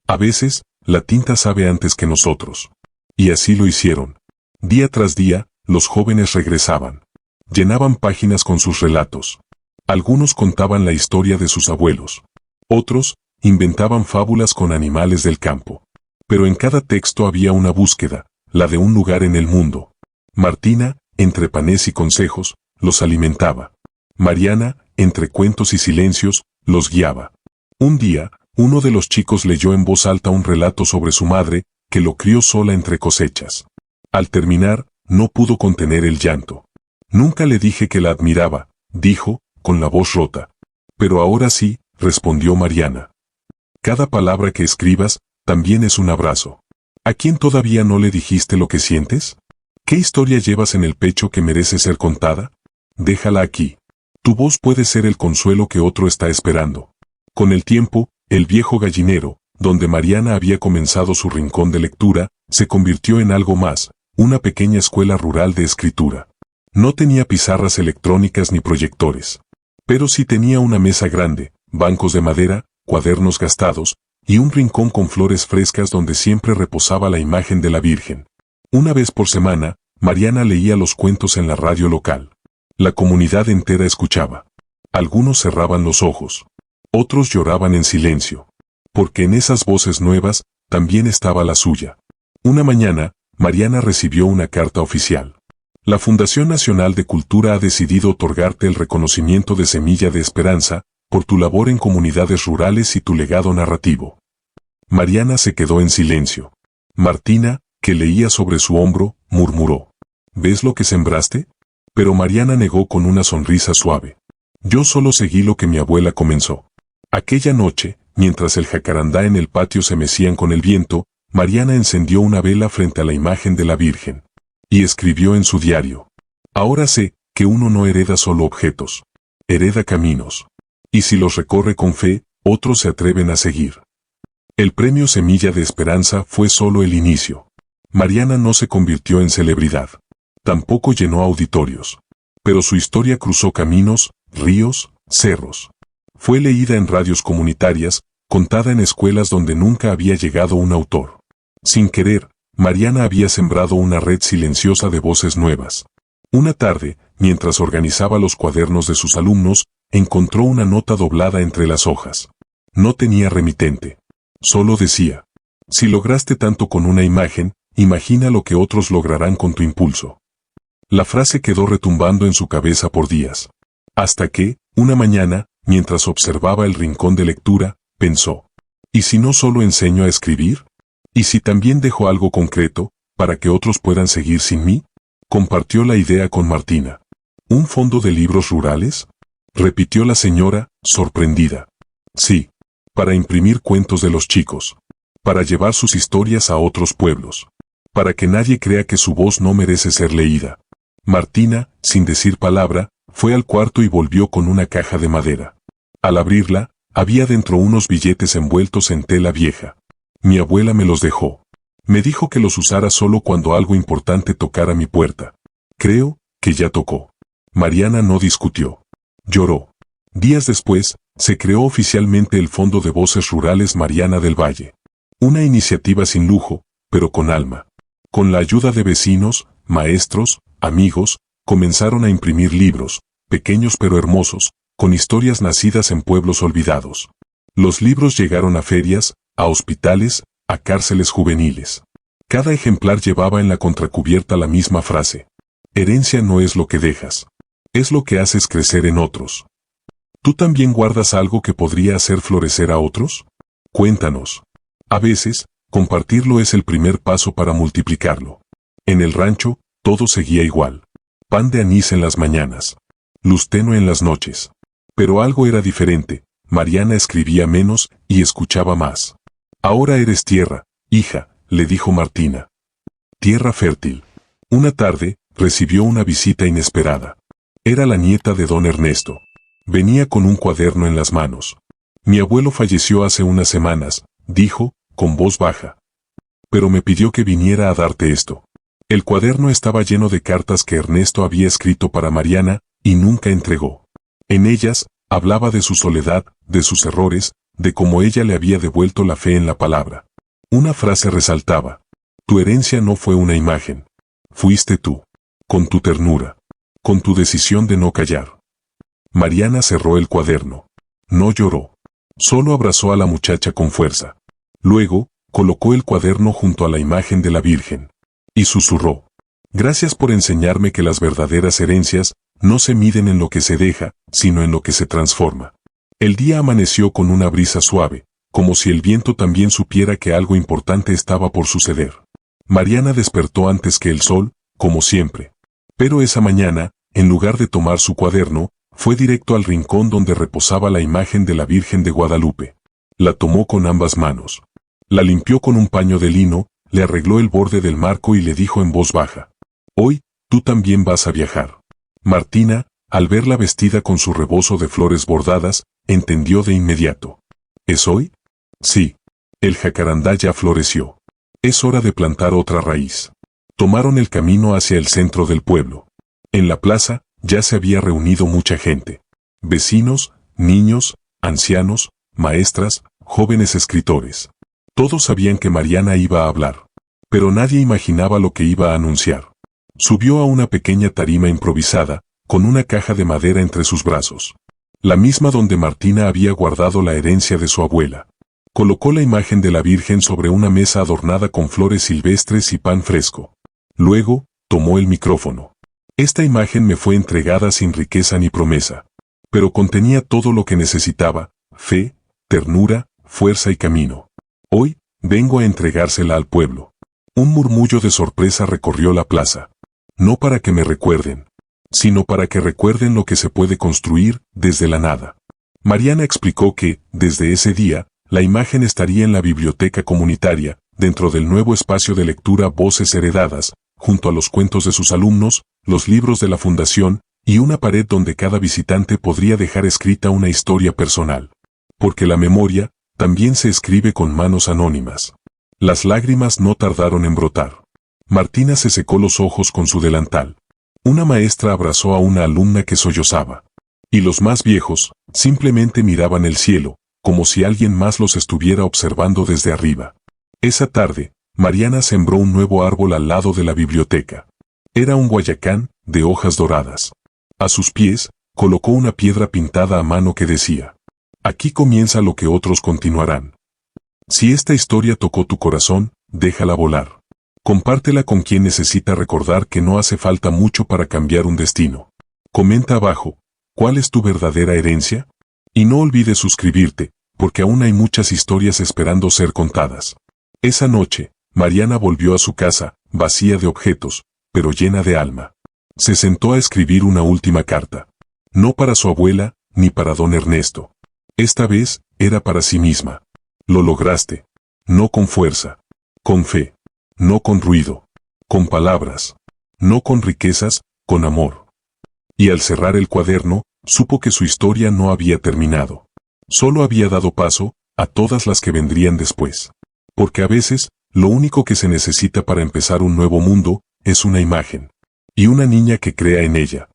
A veces, la tinta sabe antes que nosotros. Y así lo hicieron. Día tras día, los jóvenes regresaban. Llenaban páginas con sus relatos. Algunos contaban la historia de sus abuelos. Otros, inventaban fábulas con animales del campo. Pero en cada texto había una búsqueda, la de un lugar en el mundo. Martina, entre panes y consejos, los alimentaba. Mariana, entre cuentos y silencios, los guiaba. Un día, uno de los chicos leyó en voz alta un relato sobre su madre, que lo crió sola entre cosechas. Al terminar, no pudo contener el llanto. Nunca le dije que la admiraba, dijo, con la voz rota. Pero ahora sí, respondió Mariana. Cada palabra que escribas, también es un abrazo. ¿A quién todavía no le dijiste lo que sientes? ¿Qué historia llevas en el pecho que merece ser contada? Déjala aquí. Tu voz puede ser el consuelo que otro está esperando. Con el tiempo, el viejo gallinero, donde Mariana había comenzado su rincón de lectura, se convirtió en algo más, una pequeña escuela rural de escritura. No tenía pizarras electrónicas ni proyectores. Pero sí tenía una mesa grande, bancos de madera, cuadernos gastados, y un rincón con flores frescas donde siempre reposaba la imagen de la Virgen. Una vez por semana, Mariana leía los cuentos en la radio local. La comunidad entera escuchaba. Algunos cerraban los ojos. Otros lloraban en silencio. Porque en esas voces nuevas, también estaba la suya. Una mañana, Mariana recibió una carta oficial. La Fundación Nacional de Cultura ha decidido otorgarte el reconocimiento de Semilla de Esperanza, por tu labor en comunidades rurales y tu legado narrativo. Mariana se quedó en silencio. Martina, que leía sobre su hombro, murmuró. ¿Ves lo que sembraste? Pero Mariana negó con una sonrisa suave. Yo solo seguí lo que mi abuela comenzó. Aquella noche, mientras el jacarandá en el patio se mecían con el viento, Mariana encendió una vela frente a la imagen de la Virgen. Y escribió en su diario. Ahora sé que uno no hereda solo objetos. Hereda caminos. Y si los recorre con fe, otros se atreven a seguir. El premio Semilla de Esperanza fue solo el inicio. Mariana no se convirtió en celebridad. Tampoco llenó auditorios. Pero su historia cruzó caminos, ríos, cerros. Fue leída en radios comunitarias, contada en escuelas donde nunca había llegado un autor. Sin querer, Mariana había sembrado una red silenciosa de voces nuevas. Una tarde, mientras organizaba los cuadernos de sus alumnos, encontró una nota doblada entre las hojas. No tenía remitente. Solo decía: si lograste tanto con una imagen, imagina lo que otros lograrán con tu impulso. La frase quedó retumbando en su cabeza por días. Hasta que, una mañana, mientras observaba el rincón de lectura, pensó: ¿y si no solo enseño a escribir? ¿Y si también dejo algo concreto, para que otros puedan seguir sin mí? Compartió la idea con Martina. ¿Un fondo de libros rurales?, repitió la señora, sorprendida. Sí, para imprimir cuentos de los chicos, para llevar sus historias a otros pueblos, para que nadie crea que su voz no merece ser leída. Martina, sin decir palabra, fue al cuarto y volvió con una caja de madera. Al abrirla, había dentro unos billetes envueltos en tela vieja. Mi abuela me los dejó. Me dijo que los usara solo cuando algo importante tocara mi puerta. Creo que ya tocó. Mariana no discutió. Lloró. Días después, se creó oficialmente el Fondo de Voces Rurales Mariana del Valle. Una iniciativa sin lujo, pero con alma. Con la ayuda de vecinos, maestros, amigos, comenzaron a imprimir libros, pequeños pero hermosos, con historias nacidas en pueblos olvidados. Los libros llegaron a ferias, a hospitales, a cárceles juveniles. Cada ejemplar llevaba en la contracubierta la misma frase: herencia no es lo que dejas, es lo que haces crecer en otros. ¿Tú también guardas algo que podría hacer florecer a otros? Cuéntanos. A veces, compartirlo es el primer paso para multiplicarlo. En el rancho, todo seguía igual. Pan de anís en las mañanas. Luz tenue en las noches. Pero algo era diferente. Mariana escribía menos y escuchaba más. Ahora eres tierra, hija, le dijo Martina. Tierra fértil. Una tarde, recibió una visita inesperada. Era la nieta de don Ernesto. Venía con un cuaderno en las manos. Mi abuelo falleció hace unas semanas, dijo, con voz baja. Pero me pidió que viniera a darte esto. El cuaderno estaba lleno de cartas que Ernesto había escrito para Mariana, y nunca entregó. En ellas, hablaba de su soledad, de sus errores, de cómo ella le había devuelto la fe en la palabra. Una frase resaltaba: tu herencia no fue una imagen. Fuiste tú. Con tu ternura. Con tu decisión de no callar. Mariana cerró el cuaderno. No lloró. Solo abrazó a la muchacha con fuerza. Luego, colocó el cuaderno junto a la imagen de la Virgen. Y susurró: gracias por enseñarme que las verdaderas herencias no se miden en lo que se deja, sino en lo que se transforma. El día amaneció con una brisa suave, como si el viento también supiera que algo importante estaba por suceder. Mariana despertó antes que el sol, como siempre. Pero esa mañana, en lugar de tomar su cuaderno, fue directo al rincón donde reposaba la imagen de la Virgen de Guadalupe. La tomó con ambas manos. La limpió con un paño de lino, le arregló el borde del marco y le dijo en voz baja: hoy, tú también vas a viajar. Martina, al verla vestida con su rebozo de flores bordadas, entendió de inmediato. ¿Es hoy? Sí. El jacarandá ya floreció. Es hora de plantar otra raíz. Tomaron el camino hacia el centro del pueblo. En la plaza, ya se había reunido mucha gente. Vecinos, niños, ancianos, maestras, jóvenes escritores. Todos sabían que Mariana iba a hablar. Pero nadie imaginaba lo que iba a anunciar. Subió a una pequeña tarima improvisada, con una caja de madera entre sus brazos. La misma donde Martina había guardado la herencia de su abuela. Colocó la imagen de la Virgen sobre una mesa adornada con flores silvestres y pan fresco. Luego, tomó el micrófono. Esta imagen me fue entregada sin riqueza ni promesa. Pero contenía todo lo que necesitaba: fe, ternura, fuerza y camino. Hoy, vengo a entregársela al pueblo. Un murmullo de sorpresa recorrió la plaza. No para que me recuerden, sino para que recuerden lo que se puede construir desde la nada. Mariana explicó que, desde ese día, la imagen estaría en la biblioteca comunitaria, dentro del nuevo espacio de lectura Voces Heredadas, junto a los cuentos de sus alumnos, los libros de la fundación, y una pared donde cada visitante podría dejar escrita una historia personal. Porque la memoria, también se escribe con manos anónimas. Las lágrimas no tardaron en brotar. Martina se secó los ojos con su delantal. Una maestra abrazó a una alumna que sollozaba. Y los más viejos, Simplemente miraban el cielo, como si alguien más los estuviera observando desde arriba. Esa tarde, Mariana sembró un nuevo árbol al lado de la biblioteca. Era un guayacán, de hojas doradas. A sus pies, colocó una piedra pintada a mano que decía: aquí comienza lo que otros continuarán. Si esta historia tocó tu corazón, déjala volar. Compártela con quien necesita recordar que no hace falta mucho para cambiar un destino. Comenta abajo, ¿cuál es tu verdadera herencia? Y no olvides suscribirte, porque aún hay muchas historias esperando ser contadas. Esa noche, Mariana volvió a su casa, vacía de objetos, pero llena de alma. Se sentó a escribir una última carta. No para su abuela, ni para don Ernesto. Esta vez, era para sí misma. Lo lograste. No con fuerza. Con fe. No con ruido. Con palabras. No con riquezas, con amor. Y al cerrar el cuaderno, supo que su historia no había terminado. Solo había dado paso a todas las que vendrían después. Porque a veces, lo único que se necesita para empezar un nuevo mundo, es una imagen. Y una niña que crea en ella.